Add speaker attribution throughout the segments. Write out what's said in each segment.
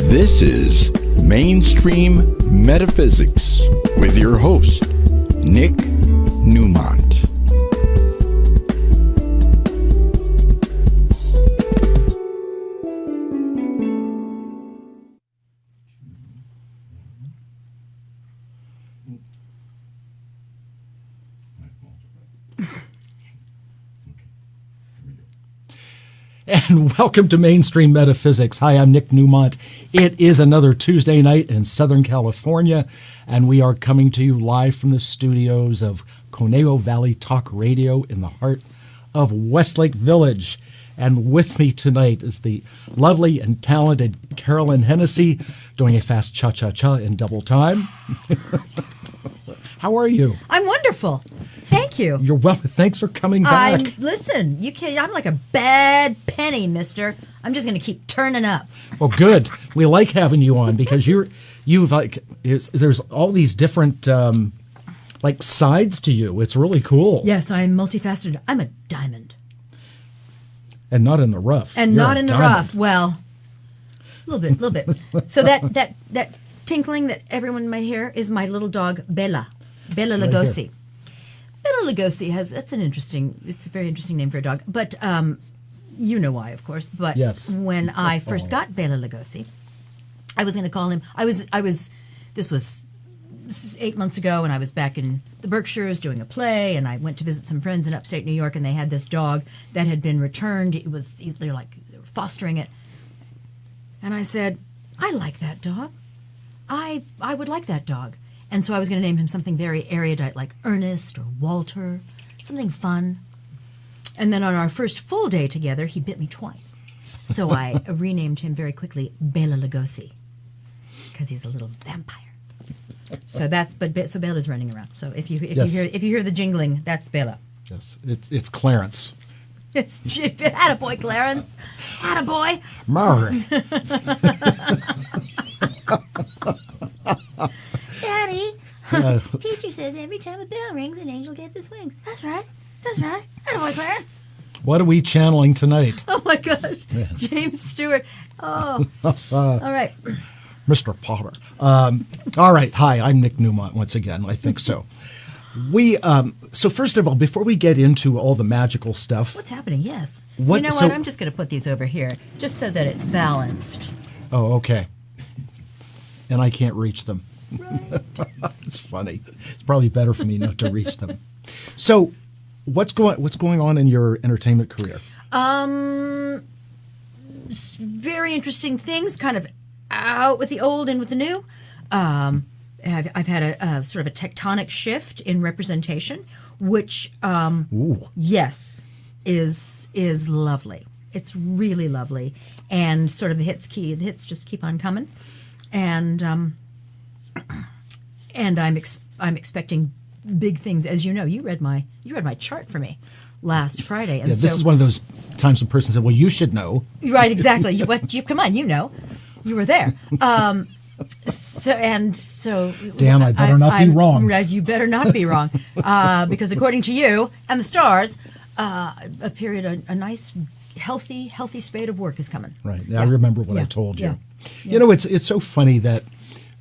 Speaker 1: This is Mainstream Metaphysics with your host, Nick Newmont.
Speaker 2: And welcome to Mainstream Metaphysics. Hi, I'm Nick Newmont. It is another Tuesday night in Southern California, and we are coming to you live from the studios of Conejo Valley Talk Radio in the heart of Westlake Village. And with me tonight is the lovely and talented Carolyn Hennessy, doing a fast cha-cha-cha in double time. How are you?
Speaker 3: I'm wonderful. Thank you.
Speaker 2: You're welcome. Thanks for coming back.
Speaker 3: Listen, you can't. I'm like a bad penny, mister. I'm just going to keep turning up.
Speaker 2: Well, good. We like having you on because you've like there's all these different like sides to you. It's really cool.
Speaker 3: Yes, I'm multifaceted. I'm a diamond.
Speaker 2: And not in the rough.
Speaker 3: And
Speaker 2: You're
Speaker 3: not
Speaker 2: a
Speaker 3: in the
Speaker 2: diamond.
Speaker 3: rough. Well, a little bit. So that tinkling that everyone may hear is my little dog Bella Lugosi. Bella Lugosi it's a very interesting name for a dog, but you know why, of course. But
Speaker 2: yes.
Speaker 3: When I first got Bella Lugosi, I was going to call him. This was 8 months ago, and I was back in the Berkshires doing a play, and I went to visit some friends in upstate New York, and they had this dog that had been returned. They were fostering it, and I said, I like that dog. I would like that dog. And so I was going to name him something very erudite like Ernest or Walter, something fun. And then on our first full day together, he bit me twice. So I renamed him very quickly Bela Lugosi because he's a little vampire. So so Bela's running around. So if you hear the jingling, that's Bela.
Speaker 2: Yes, it's Clarence.
Speaker 3: It's attaboy, Clarence. Attaboy.
Speaker 2: Murray.
Speaker 3: Daddy, teacher says every time a bell rings, an angel gets his wings. That's right. Attaboy, Clarence.
Speaker 2: What are we channeling tonight?
Speaker 3: Oh, my gosh. Yes. James Stewart. Oh. All right.
Speaker 2: Mr. Potter. All right. Hi, I'm Nick Newmont once again. I think so. So first of all, before we get into all the magical stuff.
Speaker 3: What's happening? Yes. You know what? I'm just going to put these over here just so that it's balanced.
Speaker 2: Oh, okay. And I can't reach them.
Speaker 3: Right.
Speaker 2: It's funny. It's probably better for me not to reach them. So, what's going on in your entertainment career?
Speaker 3: Very interesting things. Kind of out with the old and with the new. I've had a sort of a tectonic shift in representation, which yes, is lovely. It's really lovely, and sort of the hits just keep on coming. And I'm expecting big things. As you know, you read my chart for me last Friday. And
Speaker 2: this is one of those times when a person said, "Well, you should know."
Speaker 3: Right, exactly. Come on, you know, you were there. So.
Speaker 2: Damn, I better not be wrong.
Speaker 3: You better not be wrong, because according to you and the stars, a nice, healthy spate of work is coming.
Speaker 2: Right. Yeah. I remember what I told you. Yeah. You know, it's so funny that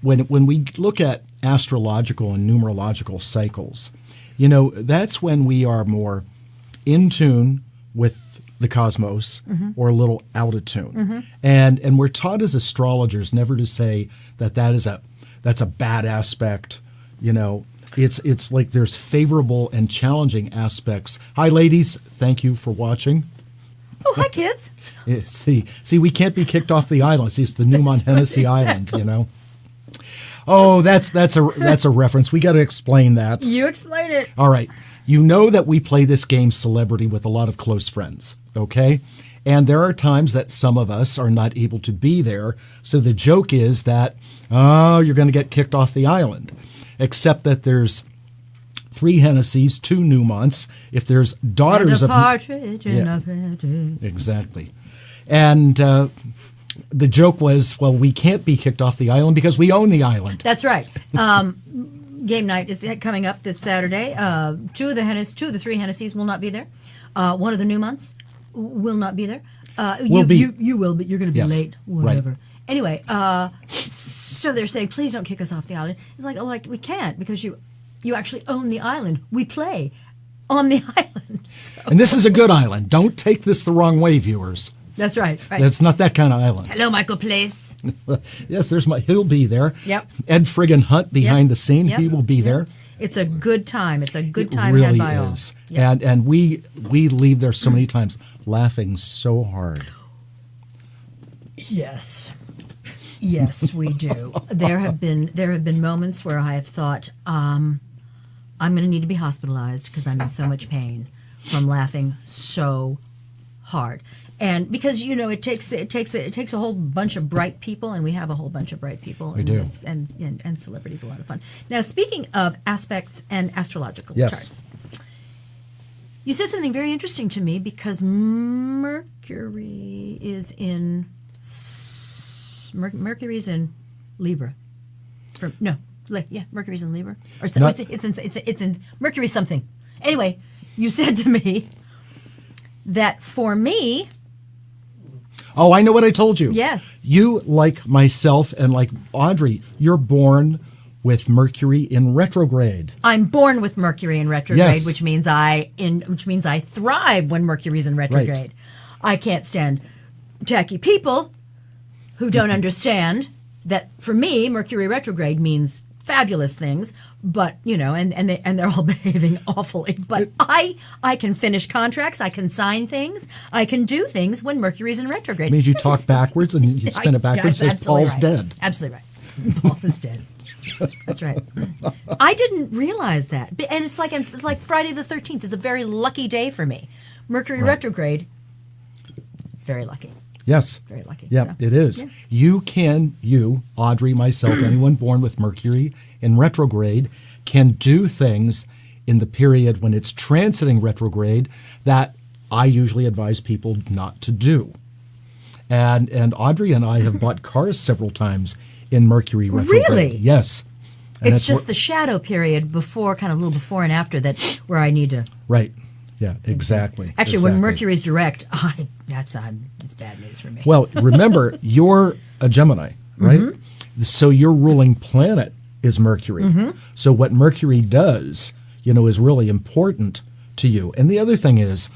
Speaker 2: when we look at astrological and numerological cycles, you know, that's when we are more in tune with the cosmos or a little out of tune. And we're taught as astrologers never to say that's a bad aspect. You know, it's like there's favorable and challenging aspects. Hi, ladies. Thank you for watching.
Speaker 3: Oh, hi, kids.
Speaker 2: We can't be kicked off the island. See, it's the Newmont Hennessy Island, you know. Oh, that's a reference. We got to explain that.
Speaker 3: You explain it.
Speaker 2: All right. You know that we play this game Celebrity with a lot of close friends, okay? And there are times that some of us are not able to be there. So the joke is that, you're going to get kicked off the island. Except that there's 3 Hennessy's, 2 Newmonts. If there's daughters
Speaker 3: and a partridge in a pear.
Speaker 2: Exactly. And the joke was, well, we can't be kicked off the island because we own the island.
Speaker 3: That's right. Game night is coming up this Saturday. 2 of the 3 Hennessy's will not be there. One of the Newmonts will not be there. You will, but you're going to be late. Whatever.
Speaker 2: Right.
Speaker 3: Anyway, so they're saying, please don't kick us off the island. It's like, we can't because you actually own the island. We play on the island. So.
Speaker 2: And this is a good island. Don't take this the wrong way, viewers.
Speaker 3: That's right.
Speaker 2: That's not that kind of island.
Speaker 3: Hello, Michael Place.
Speaker 2: Yes, he'll be there.
Speaker 3: Yep.
Speaker 2: Ed friggin' Hunt behind the scene. Yep. He will be there.
Speaker 3: It's a good time. It's a good time
Speaker 2: really
Speaker 3: had by all.
Speaker 2: is.
Speaker 3: Yep.
Speaker 2: And we leave there so many times laughing so hard.
Speaker 3: Yes. Yes, we do. There have been moments where I have thought, I'm going to need to be hospitalized because I'm in so much pain from laughing so hard. And because it takes a whole bunch of bright people, and we have a whole bunch of bright people.
Speaker 2: We do.
Speaker 3: And celebrities, a lot of fun. Now, speaking of aspects and astrological
Speaker 2: yes.
Speaker 3: charts, you said something very interesting to me because Mercury is in Libra. Mercury's in Libra, or so, it's in Mercury something. Anyway, you said to me that for me.
Speaker 2: Oh, I know what I told you.
Speaker 3: Yes.
Speaker 2: You, like myself and like Audrey, you're born with Mercury in retrograde.
Speaker 3: I'm born with Mercury in retrograde,
Speaker 2: yes.
Speaker 3: which means I thrive when Mercury's in retrograde.
Speaker 2: Right.
Speaker 3: I can't stand tacky people who don't understand that for me, Mercury retrograde means fabulous things, but and they're all behaving awfully. But I can finish contracts, I can sign things, I can do things when Mercury's in retrograde.
Speaker 2: It means you talk backwards and you spin it backwards. Says Paul's
Speaker 3: right.
Speaker 2: dead.
Speaker 3: Absolutely right. Paul is dead. That's right. I didn't realize that, and it's like Friday the 13th is a very lucky day for me. Mercury retrograde, very lucky.
Speaker 2: Yes.
Speaker 3: Very lucky.
Speaker 2: Yeah,
Speaker 3: so,
Speaker 2: it is. Yeah. You, Audrey, myself, anyone born with Mercury in retrograde can do things in the period when it's transiting retrograde that I usually advise people not to do. And Audrey and I have bought cars several times in Mercury retrograde.
Speaker 3: Really?
Speaker 2: Yes. And
Speaker 3: it's just the shadow period before, kind of a little before and after that, where I need to.
Speaker 2: Right. Yeah, exactly.
Speaker 3: Actually, when Mercury's direct, it's bad news for me.
Speaker 2: Well, remember, you're a Gemini, right? Mm-hmm. So your ruling planet is Mercury. Mm-hmm. So what Mercury does, is really important to you. And the other thing is,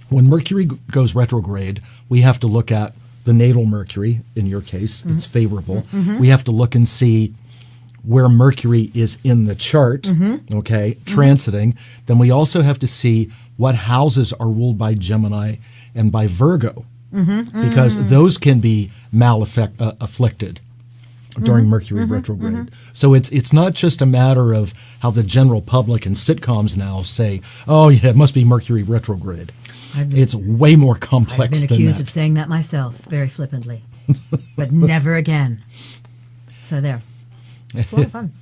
Speaker 2: when Mercury goes retrograde, we have to look at the natal Mercury. In your case, it's favorable. Mm-hmm. We have to look and see where Mercury is in the chart, transiting. Then we also have to see what houses are ruled by Gemini and by Virgo, because those can be afflicted during Mercury retrograde. So it's not just a matter of how the general public and sitcoms now say, oh yeah, it must be Mercury retrograde. It's way more complex than that.
Speaker 3: I've been accused of saying that myself, very flippantly, but never again. So there. It's a lot of fun.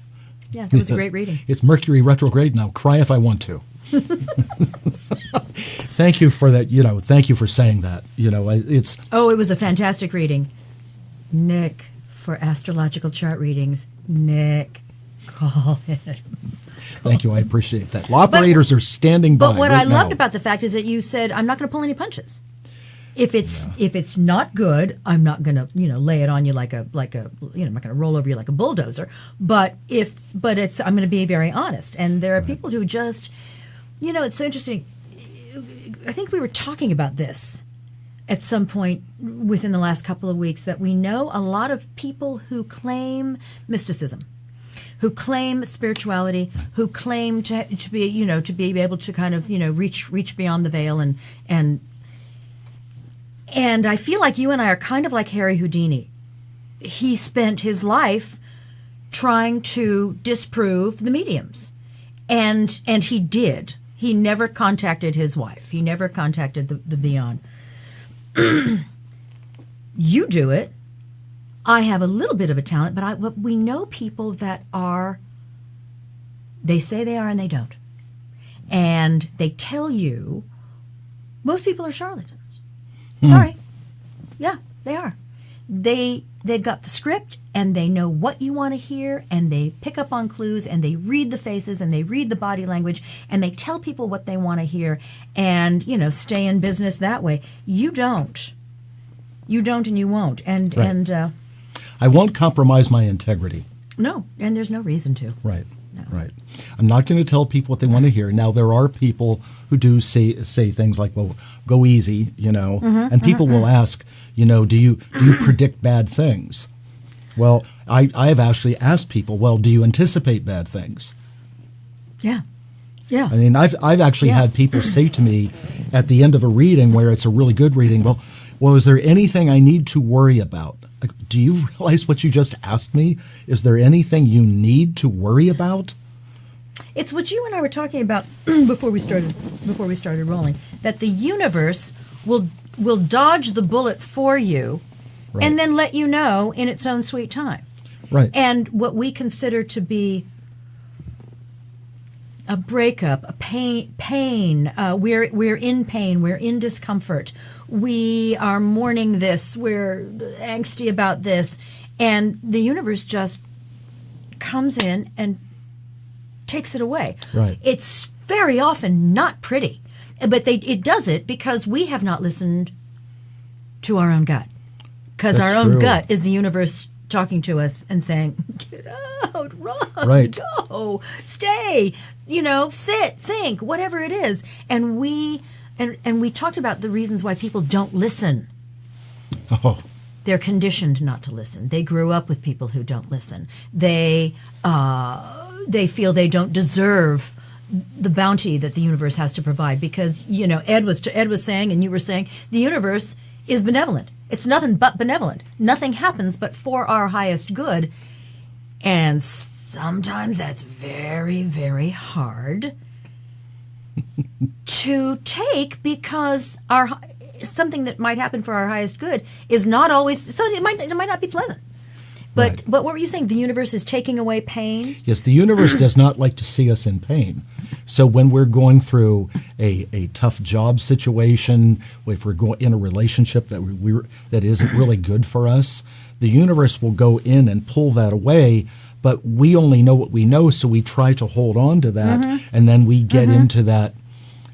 Speaker 3: Yeah, it was a great reading.
Speaker 2: It's Mercury retrograde now. Cry if I want to. Thank you for that. Thank you for saying that. It's.
Speaker 3: Oh, it was a fantastic reading. Nick, for astrological chart readings, Nick, call him.
Speaker 2: Thank you. I appreciate that. Operators are standing by.
Speaker 3: But what
Speaker 2: right
Speaker 3: I loved
Speaker 2: now.
Speaker 3: about the fact is that you said, I'm not going to pull any punches. If it's not good, I'm not going to lay it on you like a I'm not going to roll over you like a bulldozer. But I'm going to be very honest. And there are people who just it's so interesting. I think we were talking about this at some point within the last couple of weeks, that we know a lot of people who claim mysticism, who claim spirituality, who claim to be to be able to kind of reach beyond the veil and I feel like you and I are kind of like Harry Houdini. He spent his life trying to disprove the mediums. And he did. He never contacted his wife. He never contacted the beyond. You do it. I have a little bit of a talent, but we know people that are, they say they are and they don't. And they tell you, most people are charlatans. Sorry. Yeah, they are. They've got the script and they know what you want to hear and they pick up on clues and they read the faces and they read the body language and they tell people what they want to hear and, stay in business that way. You don't. You don't and you won't. And
Speaker 2: I won't compromise my integrity.
Speaker 3: No, and there's no reason to.
Speaker 2: Right.
Speaker 3: No.
Speaker 2: Right. I'm not going to tell people what they want to hear. Now, there are people who do say things like, well, go easy, and people will ask, do you predict bad things? Well, I have actually asked people, well, do you anticipate bad things?
Speaker 3: Yeah. Yeah.
Speaker 2: I mean, I've actually had people say to me at the end of a reading where it's a really good reading, well, is there anything I need to worry about? Like, do you realize what you just asked me? Is there anything you need to worry about?
Speaker 3: It's what you and I were talking about before we started rolling. That the universe will dodge the bullet for you,
Speaker 2: right,
Speaker 3: and then let you know in its own sweet time.
Speaker 2: Right.
Speaker 3: And what we consider to be a breakup, a pain. We're in pain. We're in discomfort. We are mourning this. We're angsty about this, and the universe just comes in and takes it away.
Speaker 2: Right.
Speaker 3: It's very often not pretty, but it does it because we have not listened to our own gut. Because our own gut is the universe talking to us and saying, get out, run,
Speaker 2: right,
Speaker 3: go, stay, sit, think, whatever it is. And we talked about the reasons why people don't listen.
Speaker 2: Oh.
Speaker 3: They're conditioned not to listen. They grew up with people who don't listen. They feel they don't deserve the bounty that the universe has to provide because, Ed was saying and you were saying, the universe is benevolent. It's nothing but benevolent. Nothing happens but for our highest good. And sometimes that's very, very hard to take because something that might happen for our highest good is not always, so it might not be pleasant. But
Speaker 2: right.
Speaker 3: But what were you saying? The universe is taking away pain?
Speaker 2: Yes, the universe does not like to see us in pain. So when we're going through a tough job situation, if we're going in a relationship that isn't really good for us, the universe will go in and pull that away. But we only know what we know, so we try to hold on to that, and then we get into that,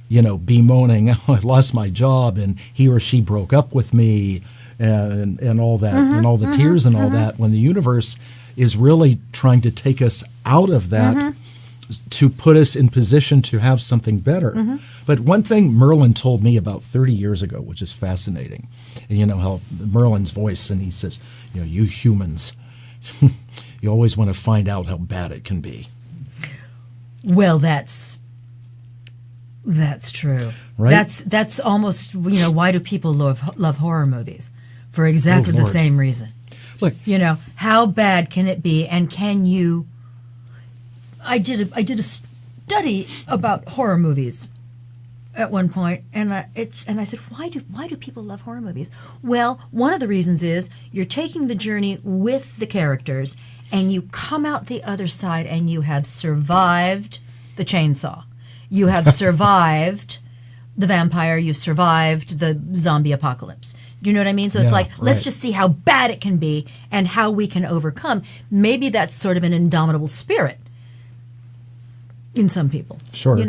Speaker 2: bemoaning, oh, I lost my job, and he or she broke up with me, and all that, and all the tears and all that, when the universe is really trying to take us out of that to put us in position to have something better. But one thing Merlin told me about 30 years ago, which is fascinating, and how Merlin's voice, and he says, you humans, you always want to find out how bad it can be.
Speaker 3: Well, that's true.
Speaker 2: Right?
Speaker 3: That's almost, why do people love horror movies? For exactly the same reason.
Speaker 2: Look,
Speaker 3: how bad can it be, and can you? I did a study about horror movies at one point, and I said, why do people love horror movies? Well, one of the reasons is you're taking the journey with the characters, and you come out the other side, and you have survived the chainsaw, you have survived the vampire, you survived the zombie apocalypse. Do you know what I mean? So it's let's just see how bad it can be and how we can overcome. Maybe that's sort of an indomitable spirit in some people.
Speaker 2: Sure.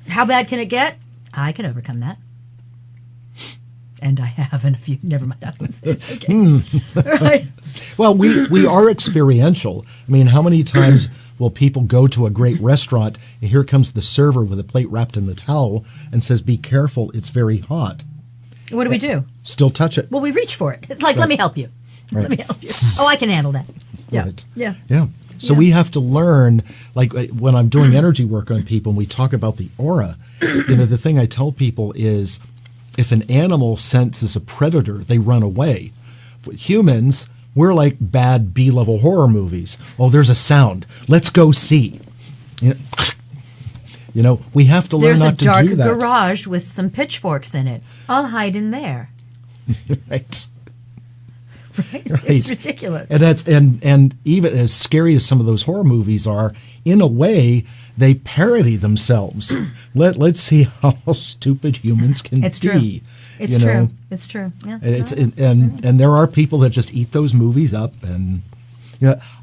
Speaker 3: How bad can it get? I can overcome that. And I have in a few. Never mind. Okay. Right.
Speaker 2: Well, we are experiential. I mean, how many times will people go to a great restaurant and here comes the server with a plate wrapped in the towel and says, be careful, it's very hot.
Speaker 3: What do we do?
Speaker 2: Still touch it.
Speaker 3: Well, we reach for it. It's like, let me help you.
Speaker 2: Right.
Speaker 3: Let me help you. Oh, I can handle that. Yeah.
Speaker 2: Right.
Speaker 3: Yeah.
Speaker 2: Yeah. So we have to learn, like when I'm doing energy work on people and we talk about the aura, the thing I tell people is if an animal senses a predator, they run away. For humans, we're like bad B-level horror movies. Oh, there's a sound. Let's go see. We have to learn not to do that.
Speaker 3: There's a dark garage with some pitchforks in it. I'll hide in there.
Speaker 2: Right.
Speaker 3: Right? It's ridiculous.
Speaker 2: And that's and even as scary as some of those horror movies are, in a way, they parody themselves. Let's see how stupid humans can
Speaker 3: it's
Speaker 2: be.
Speaker 3: True. It's true. It's true. Yeah.
Speaker 2: And there are people that just eat those movies up. And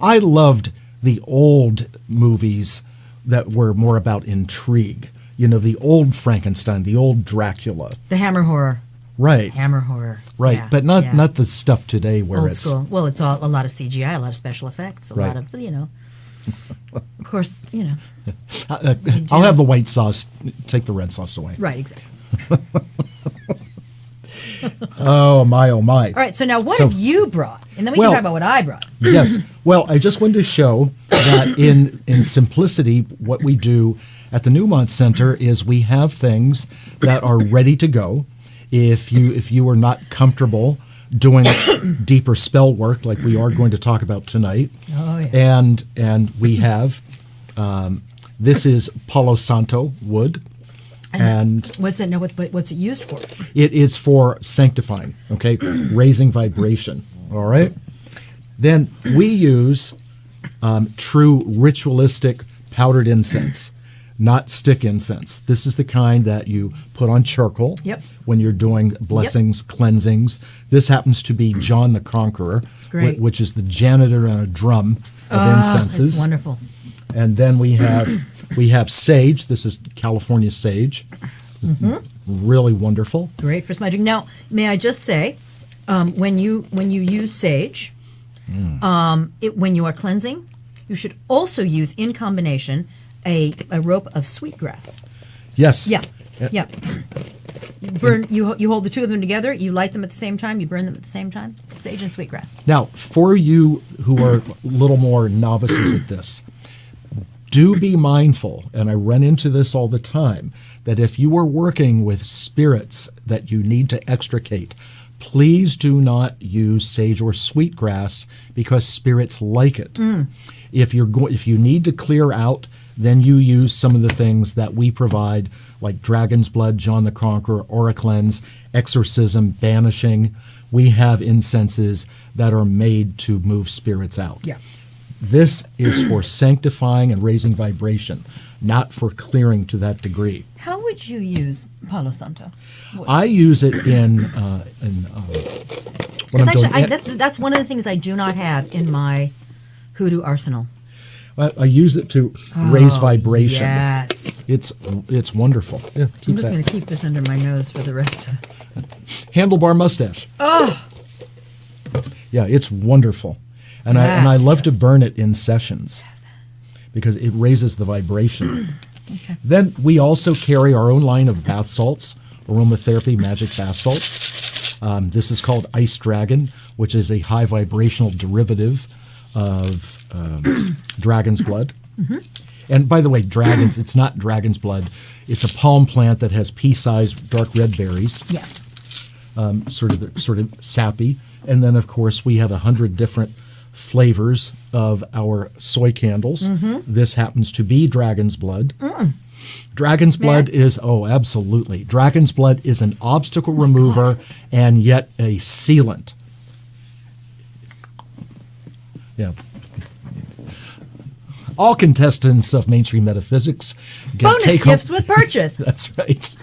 Speaker 2: I loved the old movies that were more about intrigue. The old Frankenstein, the old Dracula,
Speaker 3: the Hammer horror.
Speaker 2: Right.
Speaker 3: Hammer horror.
Speaker 2: Right,
Speaker 3: Yeah,
Speaker 2: but not
Speaker 3: yeah.
Speaker 2: not the stuff today where
Speaker 3: Old
Speaker 2: it's
Speaker 3: school. Well, it's all a lot of CGI, a lot of special effects, a
Speaker 2: Right.
Speaker 3: lot of, of course,
Speaker 2: I'll have the white sauce, take the red sauce away.
Speaker 3: Right, exactly.
Speaker 2: Oh my, oh my.
Speaker 3: All right, so now what
Speaker 2: So-
Speaker 3: have you brought? And then we
Speaker 2: Well-
Speaker 3: can talk about what I brought.
Speaker 2: Yes. Well, I just wanted to show that in simplicity, what we do at the Newmont Center is we have things that are ready to go. If you are not comfortable doing deeper spell work like we are going to talk about tonight,
Speaker 3: Oh, yeah.
Speaker 2: and we have this is Palo Santo wood, and
Speaker 3: What's it? No, what's it used for?
Speaker 2: it is for sanctifying, okay, raising vibration. All right. Then we use true ritualistic powdered incense, not stick incense. This is the kind that you put on charcoal
Speaker 3: Yep.
Speaker 2: when you're doing blessings, cleansings. This happens to be John the Conqueror,
Speaker 3: Great.
Speaker 2: which is the janitor on a drum of incenses.
Speaker 3: It's wonderful.
Speaker 2: And then we have sage. This is California sage. Really wonderful.
Speaker 3: Great for smudging. Now, may I just say, when you use sage, when you are cleansing, you should also use in combination a rope of sweetgrass.
Speaker 2: Yes.
Speaker 3: Yeah, yeah. Burn. You hold the two of them together. You light them at the same time. You burn them at the same time. Sage and sweetgrass.
Speaker 2: Now, for you who are a little more novices at this, do be mindful, and I run into this all the time, that if you are working with spirits that you need to extricate, please do not use sage or sweetgrass because spirits like it. If you need to clear out, then you use some of the things that we provide, like Dragon's Blood, John the Conqueror, Aura Cleanse, Exorcism, Banishing. We have incenses that are made to move spirits out.
Speaker 3: Yeah.
Speaker 2: This is for sanctifying and raising vibration, not for clearing to that degree.
Speaker 3: How would you use Palo Santo?
Speaker 2: I use it in what I'm
Speaker 3: Because
Speaker 2: doing.
Speaker 3: actually, that's one of the things I do not have in my hoodoo arsenal.
Speaker 2: I use it to raise vibration.
Speaker 3: Yes.
Speaker 2: It's wonderful. Yeah,
Speaker 3: I'm
Speaker 2: keep
Speaker 3: just
Speaker 2: that
Speaker 3: going to keep this under my nose for the rest of
Speaker 2: handlebar mustache.
Speaker 3: Oh,
Speaker 2: Yeah, it's wonderful, and I
Speaker 3: That's
Speaker 2: love to
Speaker 3: just-
Speaker 2: burn it in sessions because it raises the vibration.
Speaker 3: okay.
Speaker 2: Then we also carry our own line of bath salts, aromatherapy magic bath salts. This is called Ice Dragon, which is a high vibrational derivative of dragon's blood. And by the way, dragons, it's not dragon's blood. It's a palm plant that has pea-sized dark red berries,
Speaker 3: Yeah.
Speaker 2: sort of sappy. And then, of course, we have 100 different flavors of our soy candles. This happens to be dragon's blood. Dragon's blood is, absolutely. Dragon's blood is an obstacle remover and yet a sealant. Yeah. All contestants of mainstream metaphysics get
Speaker 3: Bonus
Speaker 2: take home.
Speaker 3: gifts with purchase.
Speaker 2: That's right.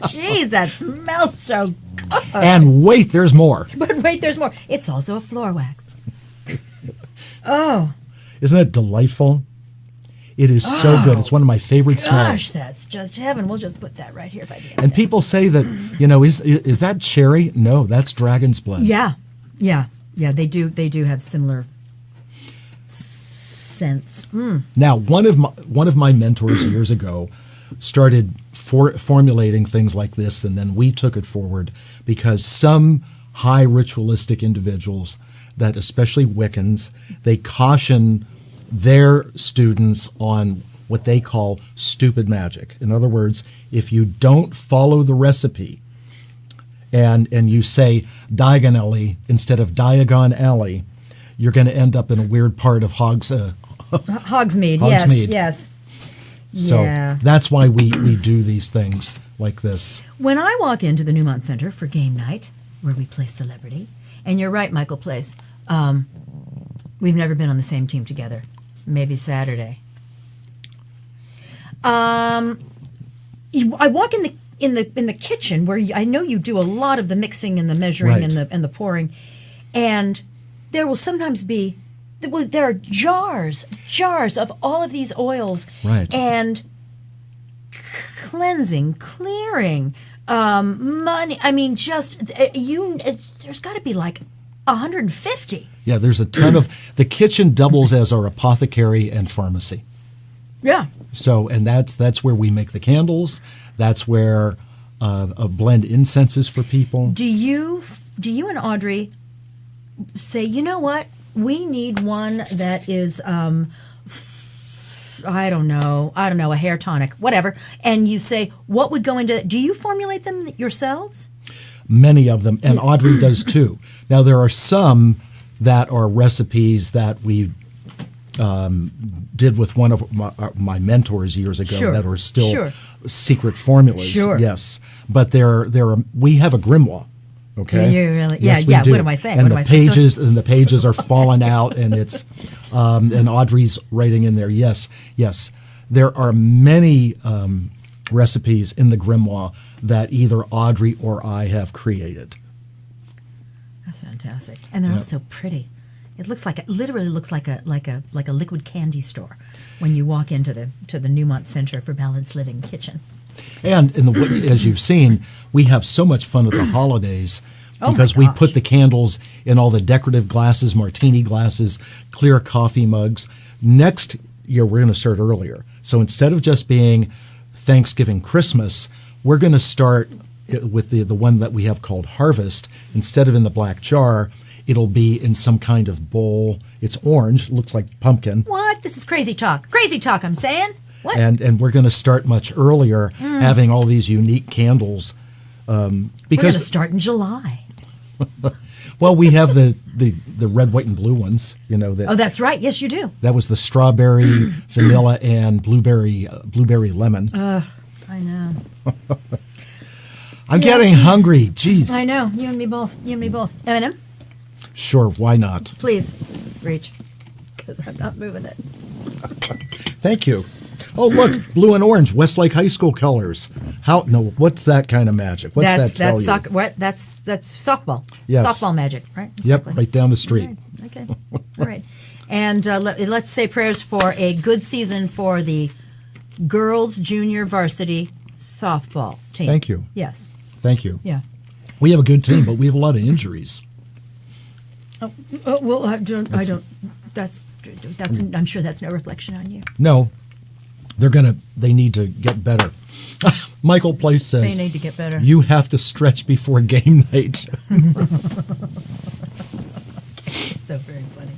Speaker 3: Jeez, that smells so good.
Speaker 2: And wait, there's more.
Speaker 3: But wait, there's more. It's also a floor wax. Oh,
Speaker 2: Isn't that delightful? It is so good. It's one of my favorite
Speaker 3: gosh,
Speaker 2: smells.
Speaker 3: that's just heaven. We'll just put that right here by the end.
Speaker 2: And people say that, is that cherry? No, that's dragon's blood.
Speaker 3: Yeah. They do have similar scents.
Speaker 2: Now, one of my mentors years ago started formulating things like this, and then we took it forward because some high ritualistic individuals, that especially Wiccans, they caution their students on what they call stupid magic. In other words, if you don't follow the recipe and you say Diagon Alley instead of Diagon Alley, you're going to end up in a weird part of
Speaker 3: Hogsmeade.
Speaker 2: Hogsmeade.
Speaker 3: Yes.
Speaker 2: So
Speaker 3: Yeah.
Speaker 2: that's why we do these things like this.
Speaker 3: When I walk into the Newmont Center for game night, where we play celebrity, and you're right, Michael plays. We've never been on the same team together. Maybe Saturday. I walk in the kitchen where I know you do a lot of the mixing and the measuring
Speaker 2: Right.
Speaker 3: and the pouring, and there will sometimes be there are jars of all of these oils,
Speaker 2: Right.
Speaker 3: and cleansing, clearing, money. I mean, there's got to be like 150.
Speaker 2: Yeah, there's a ton of the kitchen doubles as our apothecary and pharmacy.
Speaker 3: Yeah.
Speaker 2: So, and that's where we make the candles. That's where blend incenses for people.
Speaker 3: Do you and Audrey say, you know what? We need one that is I don't know, a hair tonic, whatever. And you say, what would go into? Do you formulate them yourselves?
Speaker 2: Many of them, and Audrey does too. Now there are some that are recipes that we did with one of my mentors years ago that are still secret formulas.
Speaker 3: Sure.
Speaker 2: Yes, but we have a grimoire. Okay.
Speaker 3: Do you really?
Speaker 2: Yes,
Speaker 3: yeah.
Speaker 2: we do.
Speaker 3: What am I saying?
Speaker 2: And the pages are falling out, and it's and Audrey's writing in there. Yes. There are many recipes in the grimoire that either Audrey or I have created.
Speaker 3: That's fantastic, and they're all so pretty. It literally looks like a liquid candy store when you walk into the Newmont Center for Balanced Living kitchen.
Speaker 2: And as you've seen, we have so much fun at the holidays because we put the candles in all the decorative glasses, martini glasses, clear coffee mugs. Next year, we're going to start earlier. So instead of just being Thanksgiving, Christmas, we're going to start with the one that we have called Harvest. Instead of in the black jar, it'll be in some kind of bowl. It's orange, looks like pumpkin.
Speaker 3: What? This is crazy talk. Crazy talk, I'm saying. What?
Speaker 2: And we're going to start much earlier, having all these unique candles. Because
Speaker 3: we're going to start in July.
Speaker 2: Well, we have the red, white, and blue ones.
Speaker 3: Oh, that's right. Yes, you do.
Speaker 2: That was the strawberry, vanilla, and blueberry lemon.
Speaker 3: I know.
Speaker 2: I'm getting hungry. Jeez.
Speaker 3: I know. You and me both. Eminem?
Speaker 2: Sure. Why not?
Speaker 3: Please reach, because I'm not moving it.
Speaker 2: Thank you. Oh, look, blue and orange, Westlake High School colors. What's that kind of magic? What's that tell you?
Speaker 3: That's softball.
Speaker 2: Yes.
Speaker 3: Softball magic, right?
Speaker 2: Yep,
Speaker 3: Exactly.
Speaker 2: right down the street.
Speaker 3: Right. Okay, all right. And let's say prayers for a good season for the girls' junior varsity softball team.
Speaker 2: Thank you.
Speaker 3: Yes.
Speaker 2: Thank you.
Speaker 3: Yeah.
Speaker 2: We have a good team, but we have a lot of injuries.
Speaker 3: Well, I don't. That's. I'm sure that's no reflection on you.
Speaker 2: No. They need to get better. Michael Place says
Speaker 3: they need to get better.
Speaker 2: You have to stretch before game night.
Speaker 3: So very funny.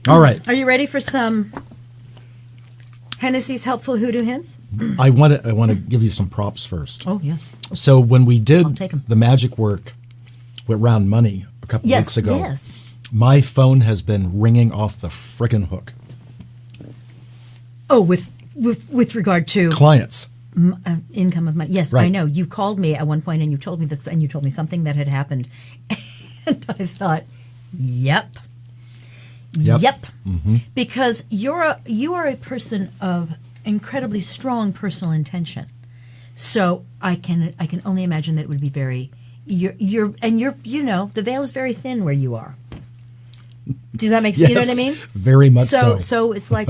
Speaker 3: All right. Are you ready for some Hennessy's helpful hoodoo hints?
Speaker 2: I want to give you some props first.
Speaker 3: Oh yeah.
Speaker 2: So when we did
Speaker 3: I'll take 'em.
Speaker 2: the magic work with Round Money a couple weeks ago,
Speaker 3: Yes.
Speaker 2: my phone has been ringing off the frickin' hook.
Speaker 3: Oh, with regard to
Speaker 2: Clients.
Speaker 3: Income of money. Yes,
Speaker 2: Right.
Speaker 3: I know. You called me at one point and you told me this, and you told me something that had happened, and I thought, yep. Mm-hmm. Because you are a person of incredibly strong personal intention. So I can only imagine that it would be very you're the veil is very thin where you are. Does that make sense?
Speaker 2: Yes,
Speaker 3: You know what I mean?
Speaker 2: Very much so.
Speaker 3: So it's like,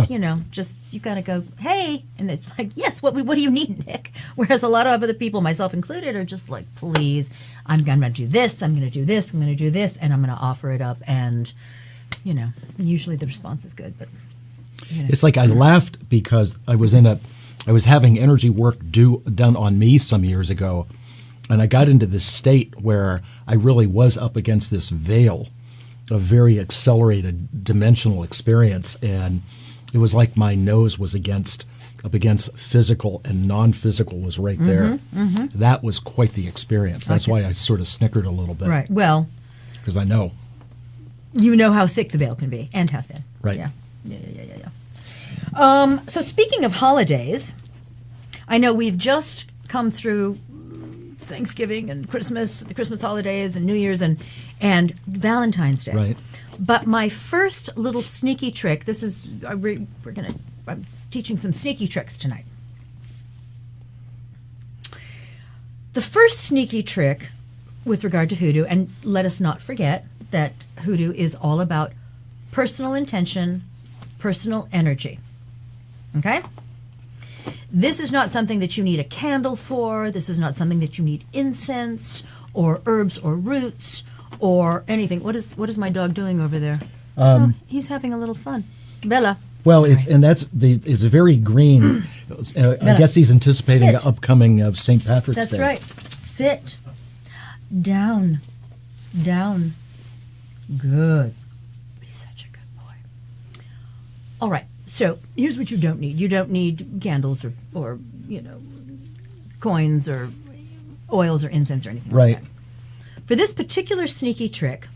Speaker 3: just you got to go, hey, and it's like, yes, what do you need, Nick? Whereas a lot of other people, myself included, are just like, please, I'm going to do this, I'm going to do this, I'm going to do this, and I'm going to offer it up, and usually the response is good, but
Speaker 2: It's like I laughed because I was having energy work done on me some years ago, and I got into this state where I really was up against this veil. A very accelerated dimensional experience, and it was like my nose was up against physical, and non-physical was right there. Mm-hmm. That was quite the experience. That's why I sort of snickered a little bit.
Speaker 3: Right. Well,
Speaker 2: because I know.
Speaker 3: You know how thick the veil can be, and how thin.
Speaker 2: Right.
Speaker 3: Yeah. So speaking of holidays, I know we've just come through Thanksgiving and Christmas, the Christmas holidays and New Year's and Valentine's Day.
Speaker 2: Right.
Speaker 3: But my first little sneaky trick, I'm teaching some sneaky tricks tonight. The first sneaky trick with regard to hoodoo, and let us not forget that hoodoo is all about personal intention, personal energy. Okay? This is not something that you need a candle for. This is not something that you need incense or herbs or roots or anything. What is my dog doing over there? He's having a little fun. Bella.
Speaker 2: Well,
Speaker 3: Sorry.
Speaker 2: it's very green. I guess he's anticipating
Speaker 3: Sit.
Speaker 2: the upcoming of St. Patrick's
Speaker 3: That's
Speaker 2: Day.
Speaker 3: right. Sit. Down. Down. Good. Be such a good boy. All right. So here's what you don't need. You don't need candles or coins or oils or incense or anything
Speaker 2: Right.
Speaker 3: like that. For this particular sneaky trick,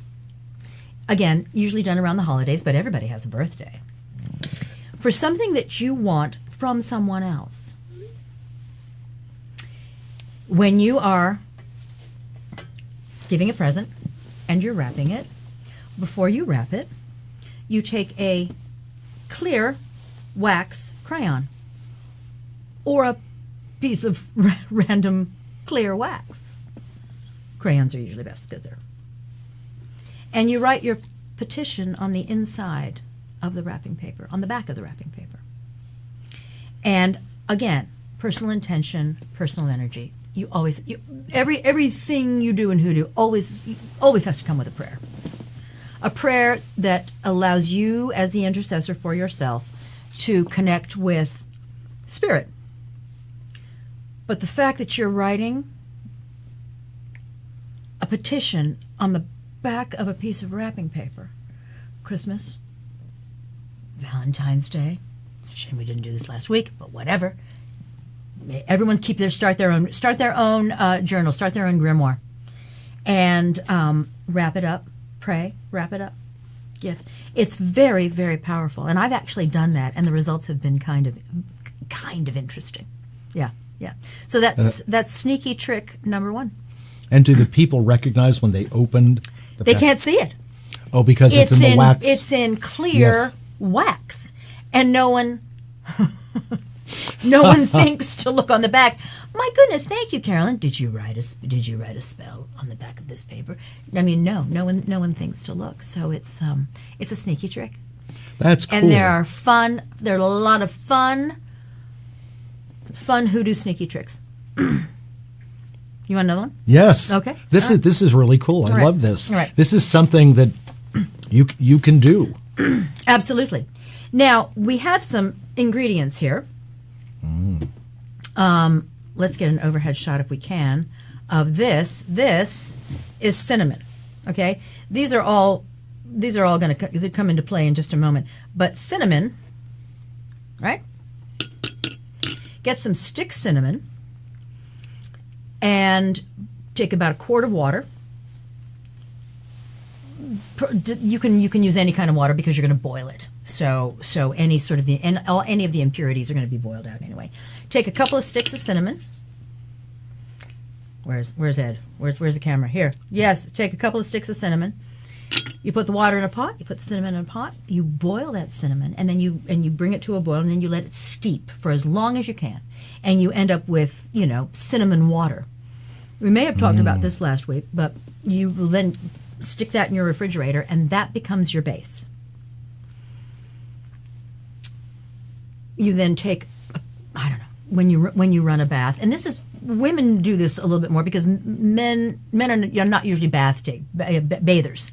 Speaker 3: again, usually done around the holidays, but everybody has a birthday. For something that you want from someone else, when you are giving a present and you're wrapping it, before you wrap it, you take a clear wax crayon or a piece of random clear wax. Crayons are usually best because they're... And you write your petition on the inside of the wrapping paper, on the back of the wrapping paper. And again, personal intention, personal energy. Everything you do in hoodoo always has to come with a prayer. A prayer that allows you as the intercessor for yourself to connect with spirit. But the fact that you're writing a petition on the back of a piece of wrapping paper, Christmas, Valentine's Day. It's a shame we didn't do this last week, but whatever. May everyone start their own journal, start their own grimoire, and wrap it up. Pray, wrap it up, gift. It's very, very powerful, and I've actually done that, and the results have been kind of interesting. Yeah. So that's sneaky trick number one.
Speaker 2: And do the people recognize when they opened the
Speaker 3: They can't see it.
Speaker 2: Oh, because it's in the wax.
Speaker 3: It's in clear
Speaker 2: Yes.
Speaker 3: wax, and no one thinks to look on the back. My goodness, thank you, Carolyn. Did you write a spell on the back of this paper? I mean, no one thinks to look. So it's a sneaky trick.
Speaker 2: That's cool.
Speaker 3: And there are a lot of fun hoodoo sneaky tricks. You want another one?
Speaker 2: Yes.
Speaker 3: Okay.
Speaker 2: This is really cool. I love this.
Speaker 3: All right.
Speaker 2: This is something that you can do.
Speaker 3: Absolutely. Now, we have some ingredients here. Let's get an overhead shot if we can of this. This is cinnamon. Okay? These are all going to come into play in just a moment. But cinnamon, right? Get some stick cinnamon and take about a quart of water. You can use any kind of water because you're going to boil it. So any of the impurities are going to be boiled out anyway. Take a couple of sticks of cinnamon. Where's Ed? Where's the camera? Here. Yes, take a couple of sticks of cinnamon. You put the water in a pot, you put the cinnamon in a pot, you boil that cinnamon, and then you bring it to a boil, and then you let it steep for as long as you can. And you end up with, cinnamon water. We may have talked about this last week, but you will then stick that in your refrigerator, and that becomes your base. You then take, when you run a bath, and this is, women do this a little bit more because men are not usually bathers.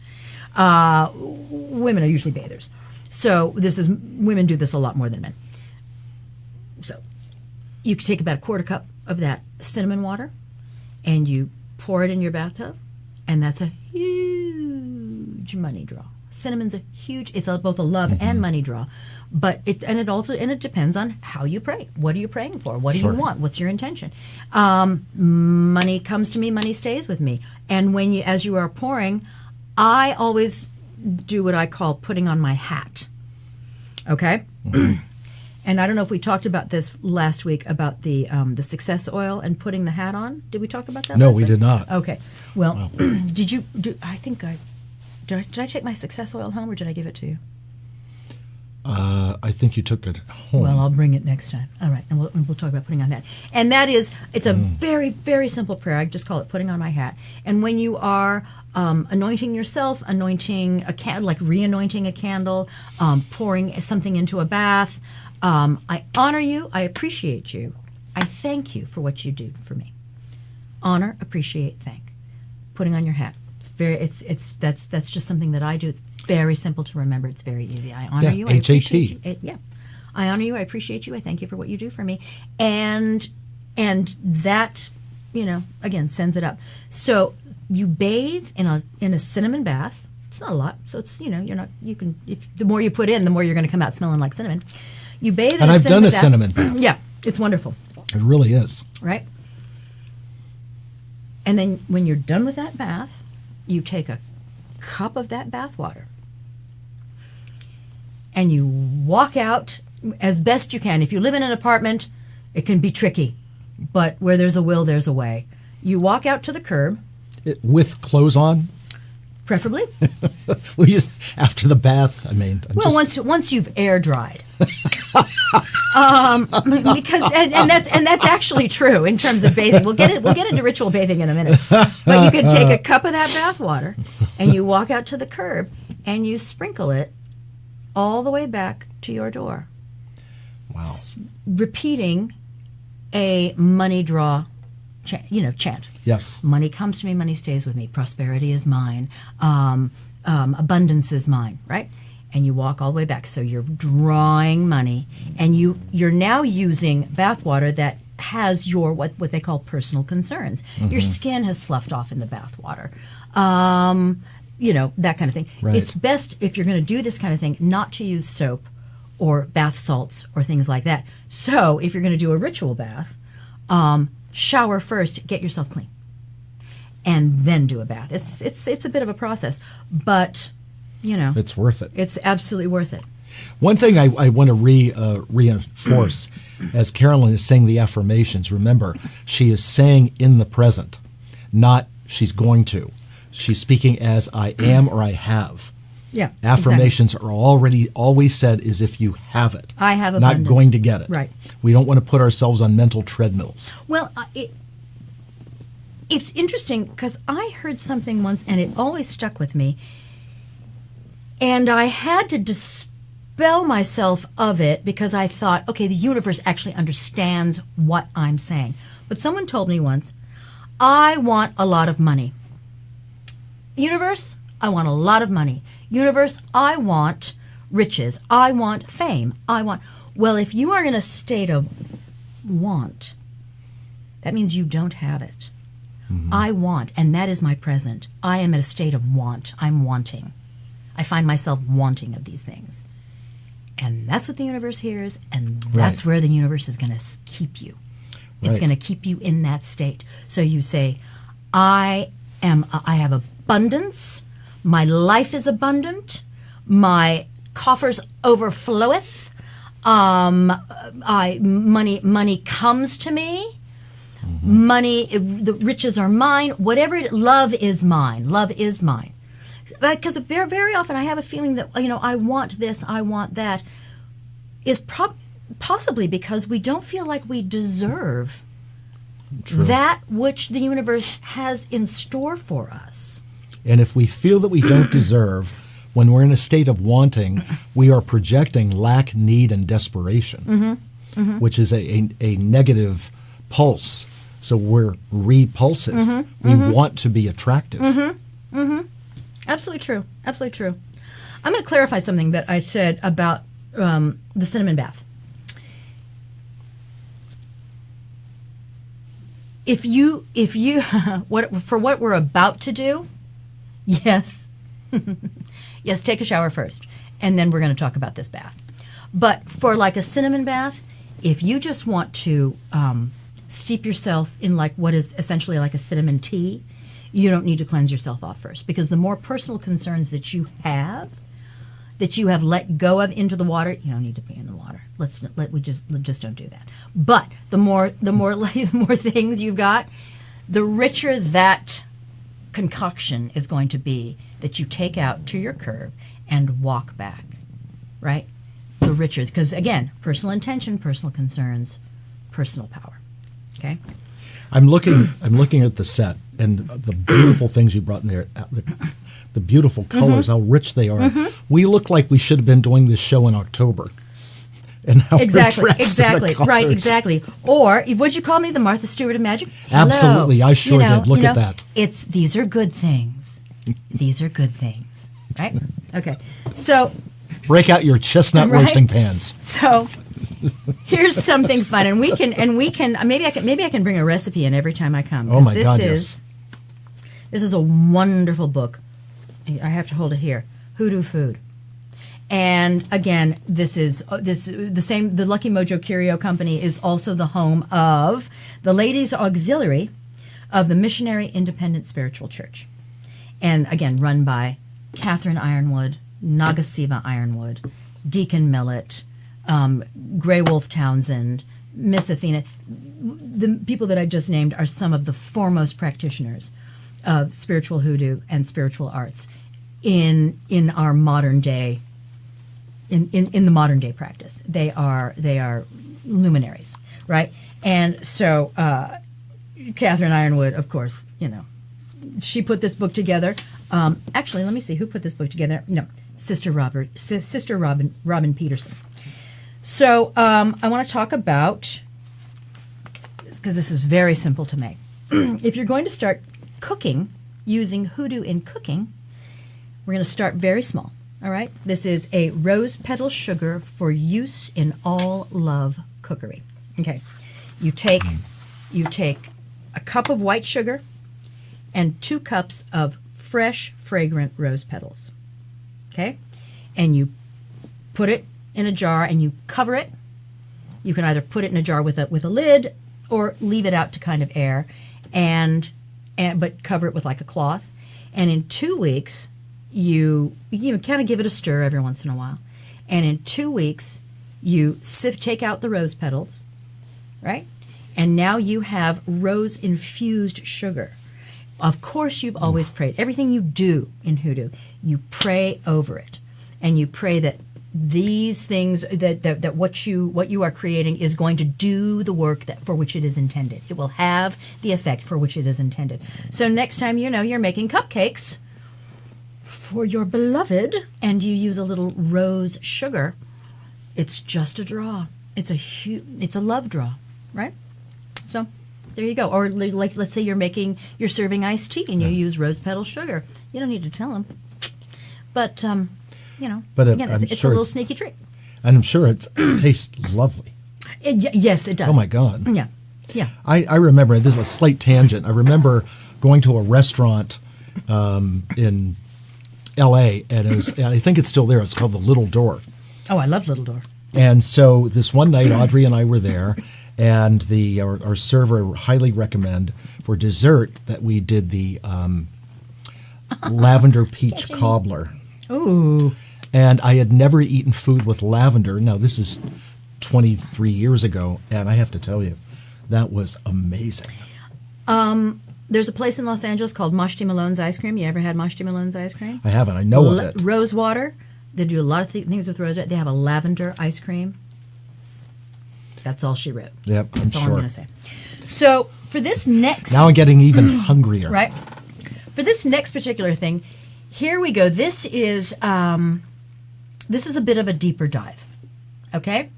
Speaker 3: Women are usually bathers. So women do this a lot more than men. So you can take about a quarter cup of that cinnamon water and you pour it in your bathtub, and that's a huge money draw. Cinnamon's it's both a love and money draw. But it depends on how you pray. What are you praying for? What do you want? What's your intention? Money comes to me, money stays with me. And as you are pouring, I always do what I call putting on my hat. Okay? And I don't know if we talked about this last week about the success oil and putting the hat on. Did we talk about that?
Speaker 2: No,
Speaker 3: last
Speaker 2: we
Speaker 3: week?
Speaker 2: did not.
Speaker 3: Okay. Well, did I take my success oil home, or did I give it to you?
Speaker 2: I think you took it home.
Speaker 3: Well, I'll bring it next time. All right, and we'll talk about putting on that. And that is, it's a very, very simple prayer. I just call it putting on my hat. And when you are anointing yourself, anointing a candle, like re-anointing a candle, pouring something into a bath, I honor you. I appreciate you. I thank you for what you do for me. Honor, appreciate, thank. Putting on your hat. That's just something that I do. It's very simple to remember. It's very easy. I honor you. I appreciate you. Yeah. I honor you. I appreciate you. I thank you for what you do for me. And that, again, sends it up. So you bathe in a cinnamon bath. It's not a lot. So it's, the more you put in, the more you're going to come out smelling like cinnamon. You bathe in
Speaker 2: and
Speaker 3: a
Speaker 2: I've
Speaker 3: cinnamon
Speaker 2: done a
Speaker 3: bath.
Speaker 2: cinnamon bath.
Speaker 3: Yeah, it's wonderful.
Speaker 2: It really is.
Speaker 3: Right? And then when you're done with that bath, you take a cup of that bath water and you walk out as best you can. If you live in an apartment, it can be tricky, but where there's a will, there's a way. You walk out to the curb.
Speaker 2: With clothes on?
Speaker 3: Preferably.
Speaker 2: We just after the bath.
Speaker 3: Once you've air dried, because that's actually true in terms of bathing. We'll get into ritual bathing in a minute. But you can take a cup of that bath water and you walk out to the curb and you sprinkle it all the way back to your door.
Speaker 2: Wow!
Speaker 3: Repeating a money draw chant.
Speaker 2: Yes.
Speaker 3: Money comes to me, money stays with me. Prosperity is mine. Abundance is mine, right? And you walk all the way back. So you're drawing money, and you're now using bath water that has your what they call personal concerns. Mm-hmm. Your skin has sloughed off in the bath water. That kind of thing.
Speaker 2: Right.
Speaker 3: It's best if you're going to do this kind of thing not to use soap or bath salts or things like that. So if you're going to do a ritual bath, shower first, get yourself clean, and then do a bath. It's a bit of a process, but
Speaker 2: it's worth it.
Speaker 3: It's absolutely worth it.
Speaker 2: One thing I want to reinforce as Carolyn is saying the affirmations. Remember, she is saying in the present, not she's going to. She's speaking as I am or I have.
Speaker 3: Yeah.
Speaker 2: Affirmations are always said as if you have it.
Speaker 3: I have abundance.
Speaker 2: Not going to get it.
Speaker 3: Right.
Speaker 2: We don't want to put ourselves on mental treadmills.
Speaker 3: Well, it's interesting because I heard something once and it always stuck with me. And I had to dispel myself of it because I thought, okay, the universe actually understands what I'm saying. But someone told me once, I want a lot of money. Universe, I want a lot of money. Universe, I want riches. I want fame. Well, if you are in a state of want, that means you don't have it. Mm-hmm. I want, and that is my present. I am in a state of want. I'm wanting. I find myself wanting of these things. And that's what the universe hears, and that's where the universe is going to keep you. It's going to keep you in that state. So you say, I have abundance. My life is abundant. My coffers overfloweth. Money comes to me. Mm-hmm. Money, the riches are mine. Love is mine. Love is mine. Because very, very often I have a feeling that I want this, I want that, is possibly because we don't feel like we deserve that which the universe has in store for us.
Speaker 2: And if we feel that we don't deserve, when we're in a state of wanting, we are projecting lack, need, and desperation, which is a negative pulse. So we're repulsive. We want to be attractive.
Speaker 3: Absolutely true. Absolutely true. I'm going to clarify something that I said about the cinnamon bath. If you for what we're about to do, yes, yes, take a shower first, and then we're going to talk about this bath. But for like a cinnamon bath, if you just want to steep yourself in like what is essentially like a cinnamon tea, you don't need to cleanse yourself off first, because the more personal concerns that you have let go of into the water, you don't need to be in the water. We just don't do that. But the more things you've got, the richer that concoction is going to be that you take out to your curb and walk back, right? The richer, because again, personal intention, personal concerns, personal power. Okay.
Speaker 2: I'm looking at the set and the beautiful things you brought in there, the beautiful colors, how rich they are. We look like we should have been doing this show in October. and how
Speaker 3: exactly,
Speaker 2: they're dressed and the
Speaker 3: right,
Speaker 2: colors.
Speaker 3: exactly. Or would you call me the Martha Stewart of magic? Hello.
Speaker 2: Absolutely, I sure did. Look at that.
Speaker 3: These are good things. These are good things, right? Okay, so
Speaker 2: Break out your chestnut
Speaker 3: Right?
Speaker 2: roasting pans.
Speaker 3: so here's something fun, and we can maybe I can bring a recipe in every time I come.
Speaker 2: Oh my
Speaker 3: this
Speaker 2: God,
Speaker 3: is, This is a wonderful book. I have to hold it here. Hoodoo Food. And again, this is the same. The Lucky Mojo Curio Company is also the home of the Ladies Auxiliary of the Missionary Independent Spiritual Church, and again run by Catherine Ironwood, Nagasiva Ironwood, Deacon Millet, Grey Wolf Townsend, Miss Athena. The people that I just named are some of the foremost practitioners of spiritual hoodoo and spiritual arts in our modern day. In the modern day practice, they are luminaries, right? And so Catherine Ironwood, of course, she put this book together. Actually, let me see who put this book together. No, Sister Robin Peterson. So I want to talk about, because this is very simple to make. If you're going to start cooking using hoodoo in cooking, we're going to start very small. All right, this is a rose petal sugar for use in all love cookery. Okay, you take a cup of white sugar and 2 cups of fresh, fragrant rose petals. Okay, and you put it in a jar and you cover it. You can either put it in a jar with a lid or leave it out to kind of air, but cover it with like a cloth. And in 2 weeks, you kind of give it a stir every once in a while, and in 2 weeks you take out the rose petals, right? And now you have rose infused sugar. Of course, you've always prayed. Everything you do in hoodoo, you pray over it, and you pray that these things that what you are creating is going to do the work for which it is intended. It will have the effect for which it is intended. So next time you're making cupcakes for your beloved, and you use a little rose sugar, it's just a draw. It's a love draw, right? So there you go. Or like, let's say you're serving iced tea and you use rose petal sugar. You don't need to tell them, but
Speaker 2: But
Speaker 3: again,
Speaker 2: I'm
Speaker 3: it's
Speaker 2: sure
Speaker 3: a little sneaky trick.
Speaker 2: And I'm sure it tastes lovely.
Speaker 3: Yes, it does.
Speaker 2: Oh my God.
Speaker 3: Yeah.
Speaker 2: I remember, this is a slight tangent. I remember going to a restaurant in L.A., and I think it's still there. It's called the Little Door.
Speaker 3: Oh, I love Little Door.
Speaker 2: And so this one night, Audrey and I were there, and our server highly recommend for dessert that we did the lavender peach cobbler.
Speaker 3: Ooh.
Speaker 2: And I had never eaten food with lavender. Now, this is 23 years ago, and I have to tell you, that was amazing.
Speaker 3: There's a place in Los Angeles called Mashti Malone's Ice Cream. You ever had Mashti Malone's Ice Cream?
Speaker 2: I haven't. I know of it.
Speaker 3: Rose water. They do a lot of things with rose water. They have a lavender ice cream. That's all she wrote.
Speaker 2: Yep,
Speaker 3: That's all
Speaker 2: sure.
Speaker 3: I'm going to say. So for this next...
Speaker 2: Now I'm getting even hungrier.
Speaker 3: Right? For this next particular thing, here we go. This is a bit of a deeper dive. Okay?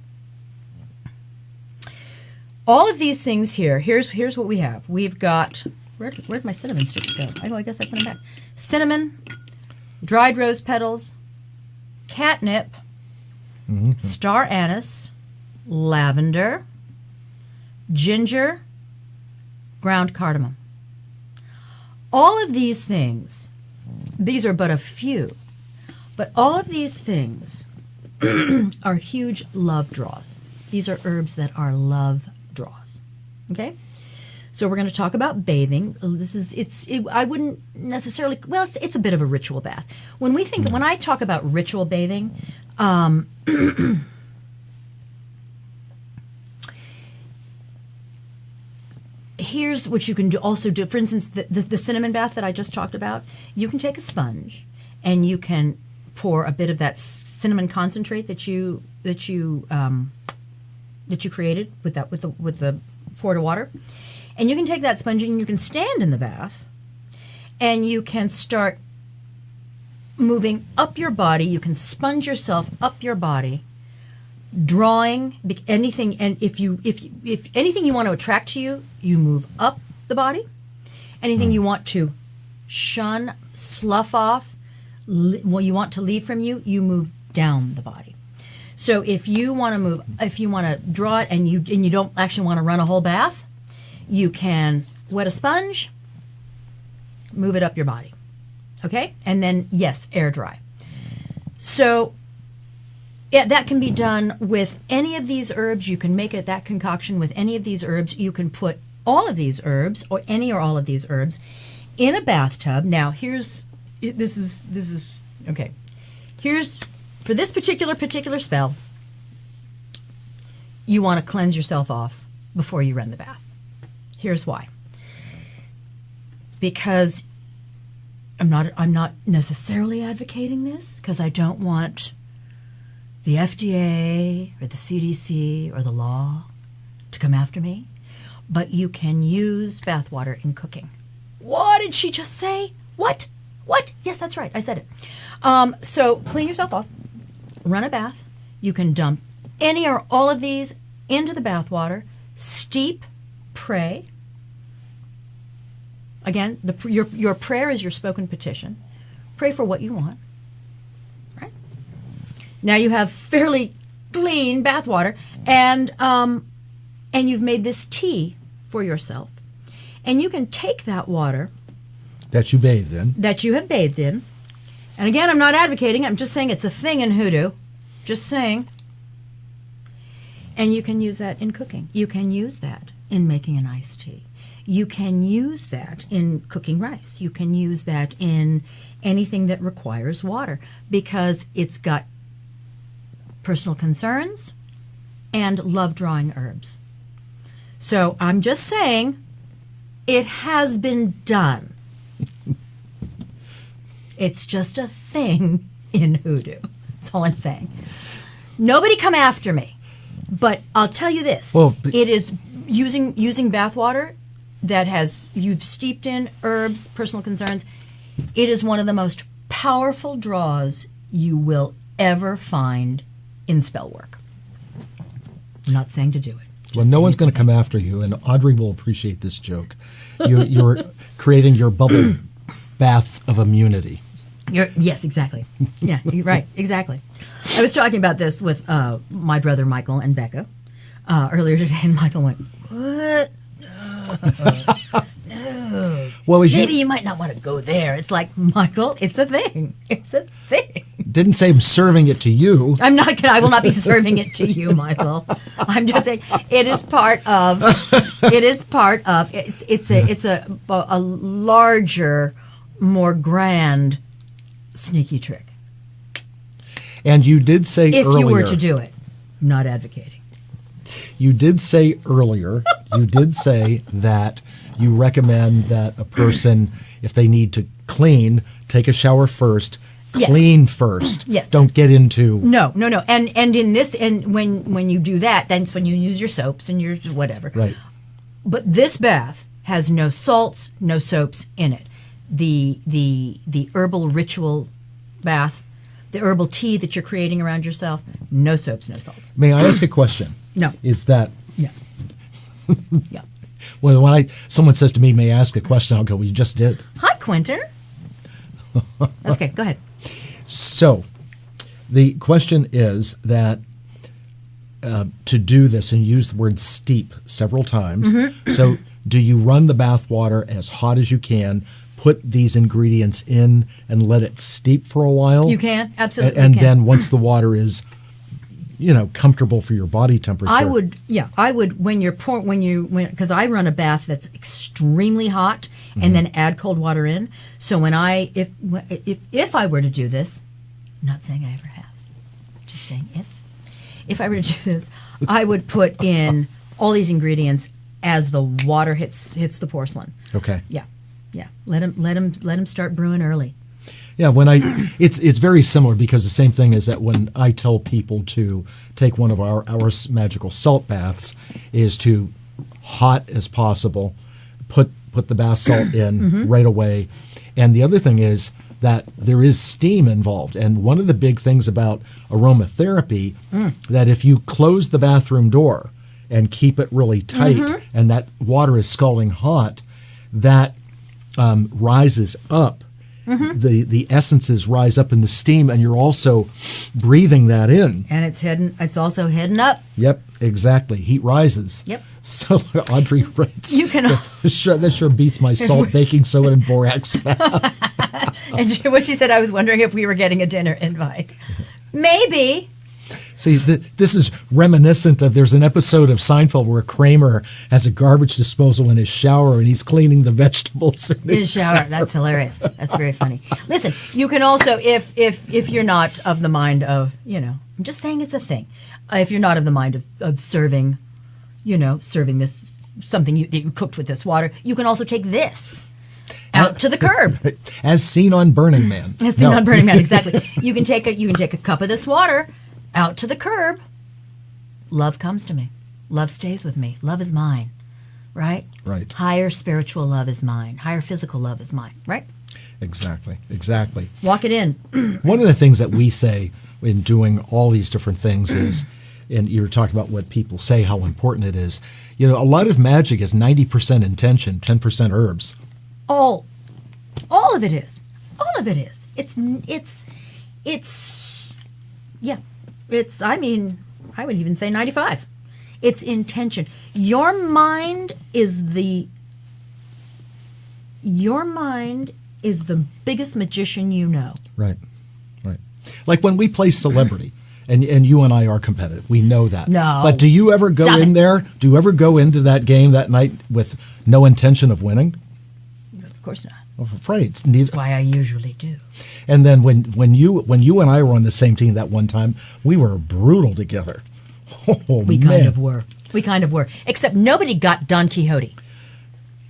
Speaker 3: All of these things here, here's what we have. We've got... Where'd my cinnamon sticks go? I guess I put them back. Cinnamon, dried rose petals, catnip, star anise, lavender, ginger, ground cardamom. All of these things, these are but a few, but all of these things are huge love draws. These are herbs that are love draws. Okay? So we're going to talk about bathing. I wouldn't necessarily, well, it's a bit of a ritual bath. When I talk about ritual bathing, here's what you can also do. For instance, the cinnamon bath that I just talked about, you can take a sponge and you can pour a bit of that cinnamon concentrate that you created with the quart of water. And you can take that sponge and you can stand in the bath and you can start moving up your body. You can sponge yourself up your body drawing anything, and if anything you want to attract to you, you move up the body. Anything you want to shun, slough off, what you want to leave from you, you move down the body. So if you want to draw it, and you don't actually want to run a whole bath, you can wet a sponge, move it up your body, okay, and then yes, air dry. So yeah, that can be done with any of these herbs. You can make that concoction with any of these herbs. You can put all of these herbs, or any or all of these herbs, in a bathtub. Now, this is okay. Here's, for this particular spell, you want to cleanse yourself off before you run the bath. Here's why. Because I'm not necessarily advocating this, because I don't want the FDA or the CDC or the law to come after me. But you can use bath water in cooking. What did she just say? What? Yes, that's right. I said it. So clean yourself off. Run a bath. You can dump any or all of these into the bath water. Steep. Pray. Again, your prayer is your spoken petition. Pray for what you want. Right? Now you have fairly clean bath water, and you've made this tea for yourself. And you can take that water
Speaker 2: that you bathed in.
Speaker 3: That you have bathed in. And again, I'm not advocating. I'm just saying it's a thing in hoodoo. Just saying. And you can use that in cooking. You can use that in making an iced tea. You can use that in cooking rice. You can use that in anything that requires water, because it's got personal concerns and love drawing herbs. So I'm just saying it has been done. It's just a thing in hoodoo. That's all I'm saying. Nobody come after me. But I'll tell you this.
Speaker 2: Well,
Speaker 3: it is using bath water that you've steeped in herbs, personal concerns. It is one of the most powerful draws you will ever find in spell work. I'm not saying to do it.
Speaker 2: Well, no one's going to come after you, and Audrey will appreciate this joke. You're creating your bubble bath of immunity.
Speaker 3: Yes, exactly. Yeah, you're right, exactly. I was talking about this with my brother Michael and Becca earlier today, and Michael went, "What? No.
Speaker 2: Well,
Speaker 3: maybe you might not want to go there." It's like, Michael, it's a thing. It's a thing.
Speaker 2: Didn't say I'm serving it to you.
Speaker 3: I will not be serving it to you, Michael. I'm just saying it is part of. It's a larger, more grand, sneaky trick.
Speaker 2: And you did say
Speaker 3: if
Speaker 2: earlier,
Speaker 3: you were to do it, not advocating.
Speaker 2: You did say earlier, that you recommend that a person, if they need to clean, take a shower first, clean first.
Speaker 3: Yes.
Speaker 2: Don't get into
Speaker 3: No. And in this, and when you do that, that's when you use your soaps and your whatever.
Speaker 2: Right.
Speaker 3: But this bath has no salts, no soaps in it. The herbal ritual bath, the herbal tea that you're creating around yourself, no soaps, no salts.
Speaker 2: May I ask a question?
Speaker 3: No.
Speaker 2: Is that
Speaker 3: Yeah. Yeah.
Speaker 2: when someone says to me, "May I ask a question?" I'll go, "Well, you just did."
Speaker 3: Hi, Quentin. That's okay. Go ahead.
Speaker 2: So, the question is that to do this, and you use the word steep several times.
Speaker 3: Mm-hmm.
Speaker 2: So, do you run the bath water as hot as you can, put these ingredients in, and let it steep for a while?
Speaker 3: You can, absolutely.
Speaker 2: And then once the water is, comfortable for your body temperature.
Speaker 3: I would, because I run a bath that's extremely hot, and then add cold water in. So if I were to do this, I'm not saying I ever have, just saying if I were to do this, I would put in all these ingredients as the water hits the porcelain.
Speaker 2: Okay.
Speaker 3: Yeah. Let them start brewing early.
Speaker 2: Yeah, it's very similar, because the same thing is that when I tell people to take one of our magical salt baths, is to hot as possible, put the bath salt in right away, and the other thing is that there is steam involved. And one of the big things about aromatherapy, that if you close the bathroom door and keep it really tight and that water is scalding hot, that rises up. The essences rise up in the steam, and you're also breathing that in.
Speaker 3: And it's also heading up.
Speaker 2: Yep, exactly. Heat rises.
Speaker 3: Yep.
Speaker 2: So Audrey writes,
Speaker 3: You can.
Speaker 2: that sure beats my salt, baking soda, and borax bath.
Speaker 3: And what she said, I was wondering if we were getting a dinner invite. Maybe.
Speaker 2: See, this is reminiscent of, there's an episode of Seinfeld where Kramer has a garbage disposal in his shower and he's cleaning the vegetables in
Speaker 3: his shower. That's hilarious. That's very funny. Listen, you can also, if you're not of the mind of, I'm just saying it's a thing. If you're not of the mind of serving, serving this, something that you cooked with this water, you can also take this out to the curb.
Speaker 2: As seen on Burning Man.
Speaker 3: As seen on Burning Man, exactly. You can take a cup of this water out to the curb. Love comes to me. Love stays with me. Love is mine, right?
Speaker 2: Right.
Speaker 3: Higher spiritual love is mine. Higher physical love is mine, right?
Speaker 2: Exactly.
Speaker 3: Walk it in.
Speaker 2: One of the things that we say in doing all these different things is, and you were talking about what people say, how important it is. A lot of magic is 90% intention, 10% herbs.
Speaker 3: All of it is. All of it is. I would even say 95. It's intention. Your mind is the biggest magician you know.
Speaker 2: Right. Like when we play celebrity, and you and I are competitive. We know that.
Speaker 3: No.
Speaker 2: But do you ever go in there? Do you ever go into that game that night with no intention of winning?
Speaker 3: Of course not.
Speaker 2: Right.
Speaker 3: That's why I usually do.
Speaker 2: And then when you and I were on the same team that one time, we were brutal together.
Speaker 3: We kind of were. Except nobody got Don Quixote.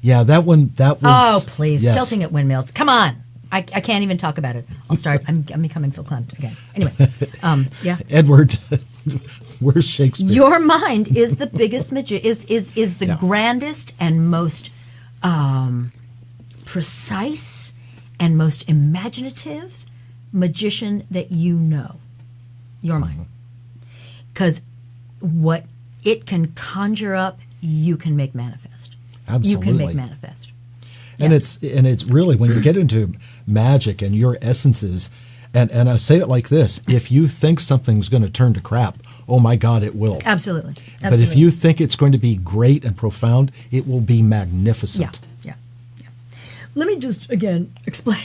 Speaker 2: Yeah, that was.
Speaker 3: Oh, please.
Speaker 2: Yes.
Speaker 3: Tilting at windmills. Come on. I can't even talk about it. I'll start. I'm becoming Phil Clement again. Anyway, yeah.
Speaker 2: Edward, where's Shakespeare?
Speaker 3: Your mind is the biggest is the grandest and most precise and most imaginative magician that you know. Your mind. Because what it can conjure up, you can make manifest.
Speaker 2: Absolutely.
Speaker 3: You can make manifest.
Speaker 2: And it's really, when you get into magic and your essences, and I say it like this: if you think something's going to turn to crap, oh my God, it will.
Speaker 3: Absolutely.
Speaker 2: But if you think it's going to be great and profound, it will be magnificent.
Speaker 3: Yeah. Let me just again explain.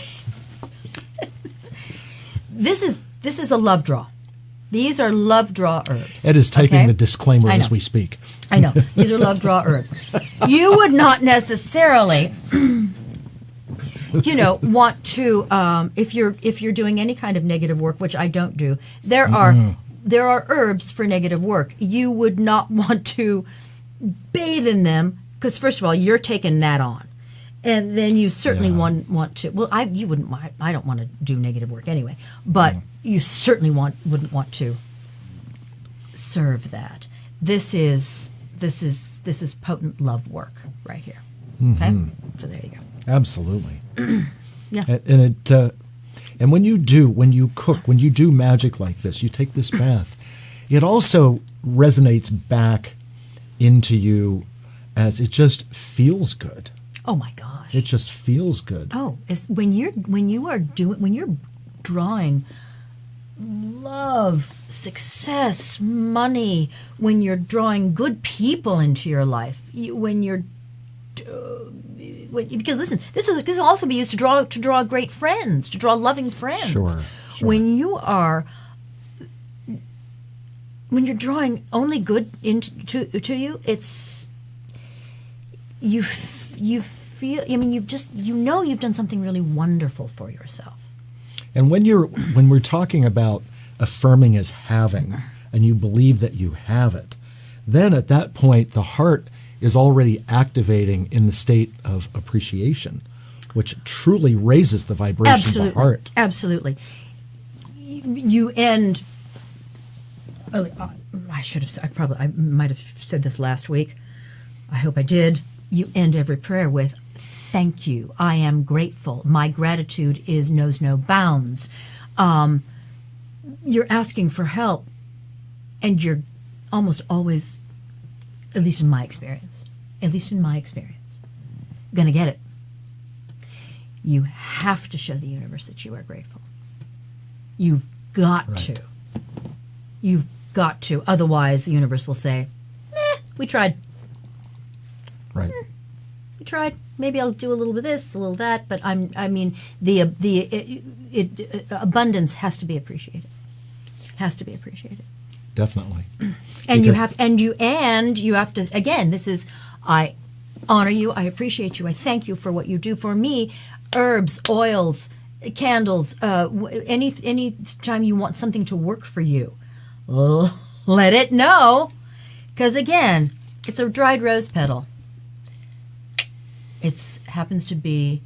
Speaker 3: This is a love draw. These are love draw herbs.
Speaker 2: Ed is typing the disclaimer as we speak.
Speaker 3: I know. These are love draw herbs. You would not necessarily, want to, if you're doing any kind of negative work, which I don't do, there are herbs for negative work. You would not want to bathe in them because, first of all, you're taking that on. And then you certainly want to. Well, I don't want to do negative work anyway. But you certainly wouldn't want to serve that. This is potent love work right here. Okay, so there you go.
Speaker 2: Absolutely.
Speaker 3: Yeah.
Speaker 2: And when you cook, when you do magic like this, you take this bath. It also resonates back into you as it just feels good.
Speaker 3: Oh my gosh!
Speaker 2: It just feels good.
Speaker 3: Oh, it's when you're drawing love, success, money, when you're drawing good people into your life, because listen, this will also be used to draw great friends, to draw loving friends.
Speaker 2: Sure.
Speaker 3: When you're drawing only good to you, it's you feel. I mean, you've done something really wonderful for yourself.
Speaker 2: And when we're talking about affirming as having, and you believe that you have it, then at that point the heart is already activating in the state of appreciation, which truly raises the vibration of the heart.
Speaker 3: Absolutely. You end. I might have said this last week. I hope I did. you end every prayer with, thank you, I am grateful, my gratitude knows no bounds. You're asking for help, and you're almost always, at least in my experience, going to get it. You have to show the universe that you are grateful. You've got to. You've got to. Otherwise, the universe will say, we tried.
Speaker 2: Right.
Speaker 3: We tried. Maybe I'll do a little bit of this, a little of that, but abundance has to be appreciated. Has to be appreciated.
Speaker 2: Definitely.
Speaker 3: And you have to, again, this is, I honor you, I appreciate you, I thank you for what you do for me. Herbs, oils, candles, any time you want something to work for you, let it know. Because again, it's a dried rose petal. It happens to be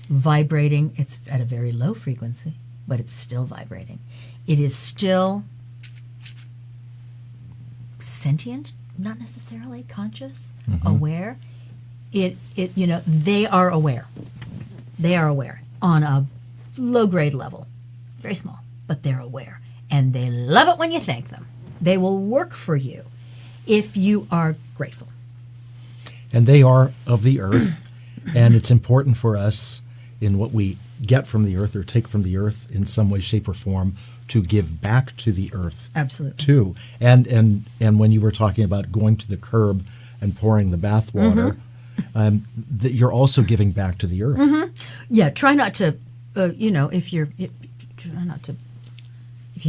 Speaker 3: vibrating. It's at a very low frequency, but it's still vibrating. It is still sentient, not necessarily conscious, aware. They are aware. They are aware on a low grade level, very small, but they're aware. And they love it when you thank them. They will work for you if you are grateful.
Speaker 2: And they are of the earth, and it's important for us in what we get from the earth or take from the earth in some way, shape, or form to give back to the earth.
Speaker 3: Absolutely.
Speaker 2: Too. And when you were talking about going to the curb and pouring the bath water, that you're also giving back to the earth.
Speaker 3: Yeah, try not to, if you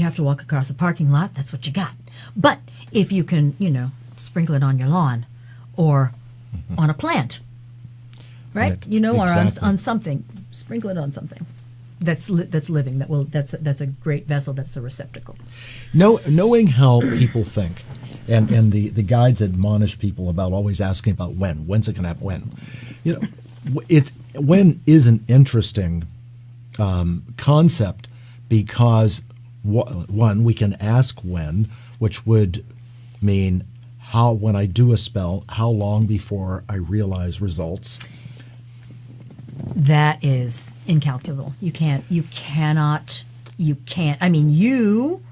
Speaker 3: have to walk across a parking lot, that's what you got. But if you can, sprinkle it on your lawn or on a plant, right?
Speaker 2: Exactly.
Speaker 3: Or on something, sprinkle it on something that's living. That's a great vessel. That's a receptacle.
Speaker 2: Knowing how people think, and the guides admonish people about always asking about when's it going to happen? When is an interesting concept because one, we can ask when, which would mean when I do a spell, how long before I realize results?
Speaker 3: That is incalculable. You can't. I mean, you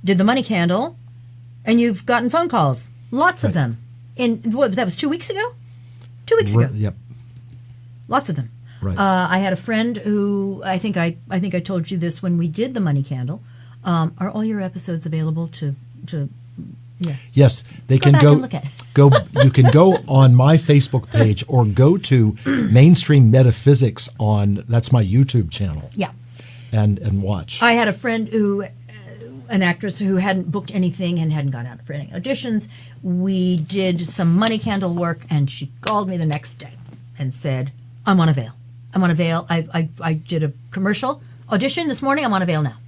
Speaker 3: did the money candle, and you've gotten phone calls, lots of them. That was 2 weeks ago? 2 weeks ago.
Speaker 2: Yep. Lots
Speaker 3: of them.
Speaker 2: Right.
Speaker 3: I had a friend who I think I told you this when we did the money candle. Are all your episodes available to? Yeah.
Speaker 2: Yes, they
Speaker 3: go
Speaker 2: can
Speaker 3: back
Speaker 2: go.
Speaker 3: And look at it.
Speaker 2: You can go on my Facebook page or go to Mainstream Metaphysics that's my YouTube channel.
Speaker 3: Yeah.
Speaker 2: And watch.
Speaker 3: I had a friend an actress who hadn't booked anything and hadn't gone out for any auditions. We did some money candle work, and she called me the next day and said, "I'm on a veil. I did a commercial audition this morning. I'm on a veil now."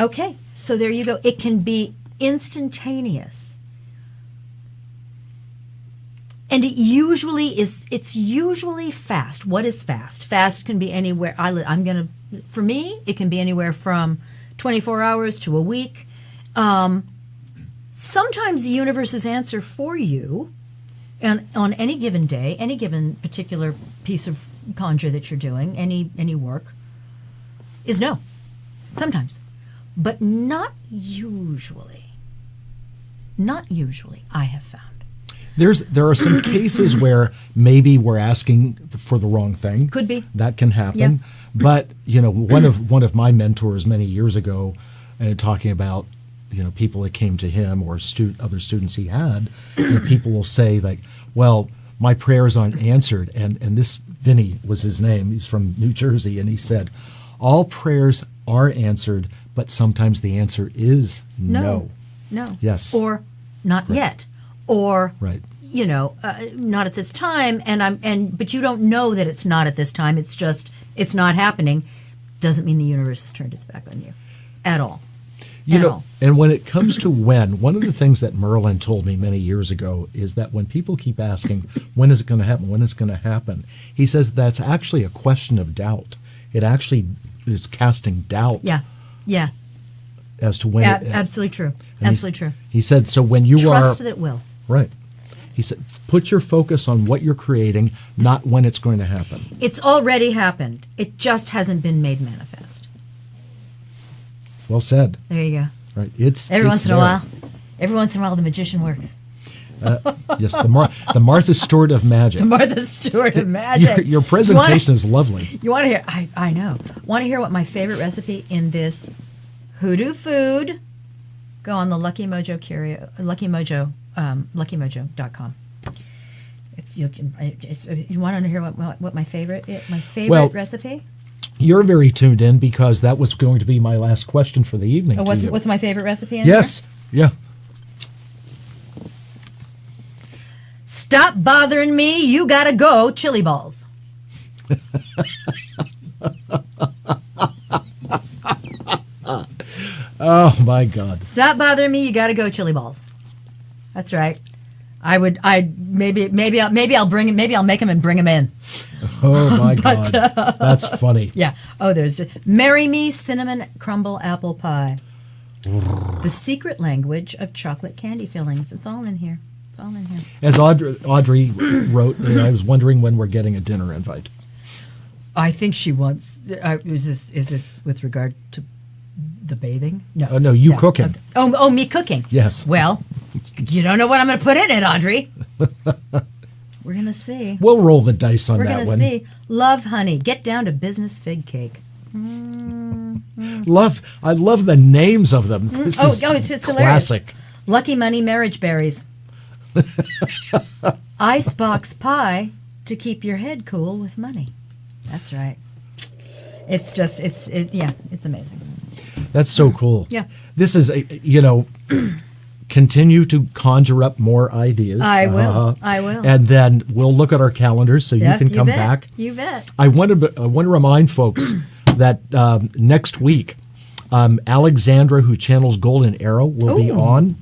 Speaker 3: Okay, so there you go. It can be instantaneous. And it's usually fast. What is fast? Fast can be anywhere. For me, it can be anywhere from 24 hours to a week. Sometimes the universe's answer for you, and on any given day, any given particular piece of conjure that you're doing, any work, is no. Sometimes. But not usually. Not usually, I have found.
Speaker 2: There are some cases where maybe we're asking for the wrong thing.
Speaker 3: Could be.
Speaker 2: That can happen.
Speaker 3: Yeah.
Speaker 2: But one of my mentors many years ago, talking about people that came to him or other students he had, people will say like, well, my prayers aren't answered, and this Vinny was his name. He's from New Jersey, and he said, all prayers are answered, but sometimes the answer is no.
Speaker 3: No.
Speaker 2: Yes.
Speaker 3: Or not yet. Or
Speaker 2: right.
Speaker 3: Not at this time, but you don't know that it's not at this time. It's just it's not happening. Doesn't mean the universe has turned its back on you at all.
Speaker 2: And when it comes to one of the things that Merlin told me many years ago is that when people keep asking, when is it going to happen? When is it going to happen? He says that's actually a question of doubt. It actually is casting doubt.
Speaker 3: Yeah. Yeah.
Speaker 2: As to when
Speaker 3: absolutely true. Absolutely true.
Speaker 2: He said, so when you
Speaker 3: trust that it will.
Speaker 2: Right. He said, put your focus on what you're creating, not when it's going to happen.
Speaker 3: It's already happened. It just hasn't been made manifest.
Speaker 2: Well said.
Speaker 3: There you go.
Speaker 2: Right.
Speaker 3: Every once in a while, the magician works.
Speaker 2: Yes, the Martha Stewart of magic.
Speaker 3: The Martha Stewart of magic.
Speaker 2: Your presentation is lovely.
Speaker 3: You want to hear? I know. Want to hear what my favorite recipe in this hoodoo food? Go on the luckymojo.com. You want to hear what my favorite recipe?
Speaker 2: You're very tuned in because that was going to be my last question for the evening.
Speaker 3: What's my favorite recipe?
Speaker 2: Yes. Yeah.
Speaker 3: Stop bothering me. You gotta go. Chili balls.
Speaker 2: Oh my God.
Speaker 3: Stop bothering me. You gotta go. Chili balls. That's right. Maybe I'll make them and bring them in.
Speaker 2: Oh my God. That's funny.
Speaker 3: Yeah. Oh, there's just marry me cinnamon crumble apple pie. The secret language of chocolate candy fillings. It's all in here.
Speaker 2: As Audrey wrote, I was wondering when we're getting a dinner invite.
Speaker 3: I think she wants. Is this with regard to the bathing? No.
Speaker 2: No, you cooking.
Speaker 3: Okay. Oh, me cooking.
Speaker 2: Yes.
Speaker 3: Well, you don't know what I'm going to put in it, Audrey. We're going to see.
Speaker 2: We'll roll the dice on that one.
Speaker 3: We're going to see. Love, honey. Get down to business fig cake.
Speaker 2: I love the names of them. It's
Speaker 3: classic.
Speaker 2: Hilarious.
Speaker 3: Lucky money marriage berries. Icebox pie to keep your head cool with money. That's right. It's amazing.
Speaker 2: That's so cool.
Speaker 3: Yeah.
Speaker 2: This is, continue to conjure up more ideas.
Speaker 3: I will.
Speaker 2: And then we'll look at our calendars so you can come back.
Speaker 3: You bet.
Speaker 2: I want to remind folks that next week, Alexandra, who channels Golden Arrow, will be on.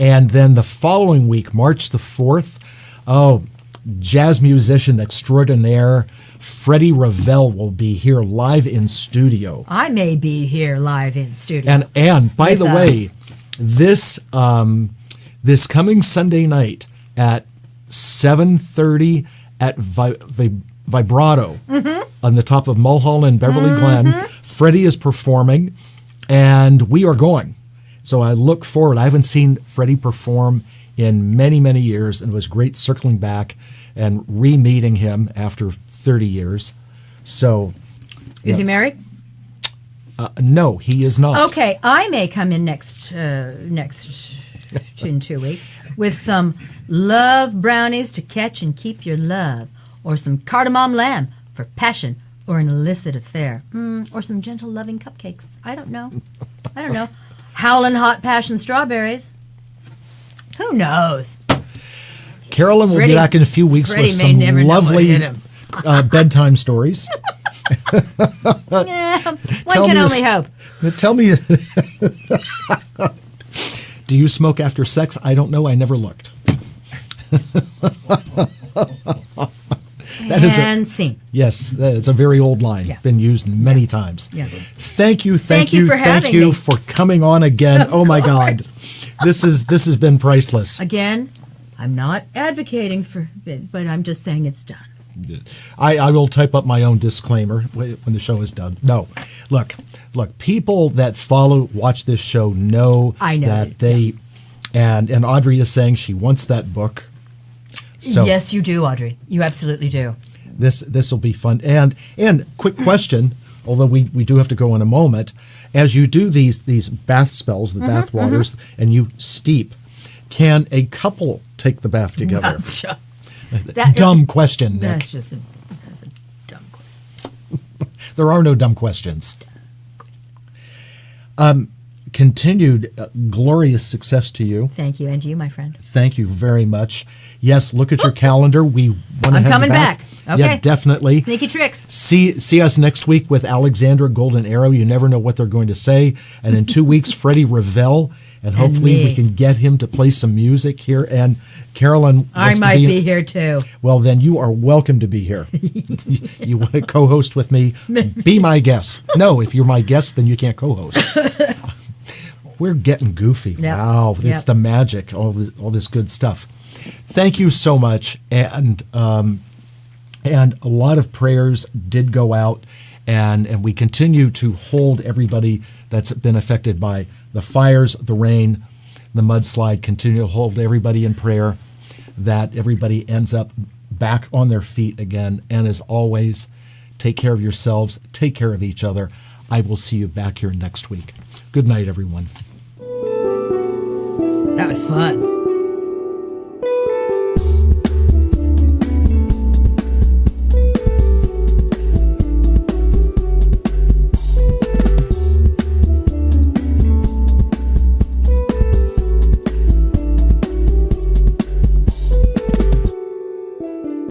Speaker 2: And then the following week, March the 4th, jazz musician extraordinaire Freddie Ravel will be here live in studio.
Speaker 3: I may be here live in studio.
Speaker 2: And by the way, this coming Sunday night at 7:30 at Vibrato on the top of Mulholland and Beverly Glen, Freddie is performing, and we are going. So I look forward. I haven't seen Freddie perform in many, many years, and it was great circling back and re-meeting him after 30 years. So,
Speaker 3: is he married?
Speaker 2: No, he is not.
Speaker 3: Okay, I may come in next in 2 weeks with some love brownies to catch and keep your love, or some cardamom lamb for passion or an illicit affair, or some gentle loving cupcakes. I don't know. Howlin' hot passion strawberries. Who knows?
Speaker 2: Carolyn will be back in a few weeks with some lovely bedtime stories.
Speaker 3: One can only hope.
Speaker 2: Tell me, do you smoke after sex? I don't know. I never looked.
Speaker 3: Scene.
Speaker 2: Yes, it's a very old line. Yeah. Been used many times.
Speaker 3: Yeah.
Speaker 2: Thank you for coming on again. Oh my God, this has been priceless.
Speaker 3: Again, I'm not advocating for it, but I'm just saying it's done.
Speaker 2: I will type up my own disclaimer when the show is done. No, look, people that watch this show know that they, and Audrey is saying she wants that book. So
Speaker 3: yes, you do, Audrey. You absolutely do.
Speaker 2: This will be fun. And quick question, although we do have to go in a moment, as you do these bath spells, the bath waters, and you steep, can a couple take the bath together? Dumb question, Nick.
Speaker 3: That's a dumb question.
Speaker 2: There are no dumb questions. Continued glorious success to you.
Speaker 3: Thank you, and you, my friend.
Speaker 2: Thank you very much. Yes, look at your calendar. We want to have you back.
Speaker 3: I'm coming back. Okay.
Speaker 2: Yeah, definitely.
Speaker 3: Sneaky tricks.
Speaker 2: See us next week with Alexandra Golden Arrow. You never know what they're going to say. And in 2 weeks, Freddie Ravel. And hopefully we can get him to play some music here. And Carolyn,
Speaker 3: I might be here too.
Speaker 2: Well, then you are welcome to be here. You want to co-host with me? Be my guest. No, if you're my guest, then you can't co-host. We're getting goofy. Yep. Wow, it's the magic, all this good stuff. Thank you so much. And a lot of prayers did go out, and we continue to hold everybody that's been affected by the fires, the rain, the mudslide. Continue to hold everybody in prayer that everybody ends up back on their feet again. And as always, take care of yourselves, take care of each other. I will see you back here next week. Good night, everyone.
Speaker 3: That was fun.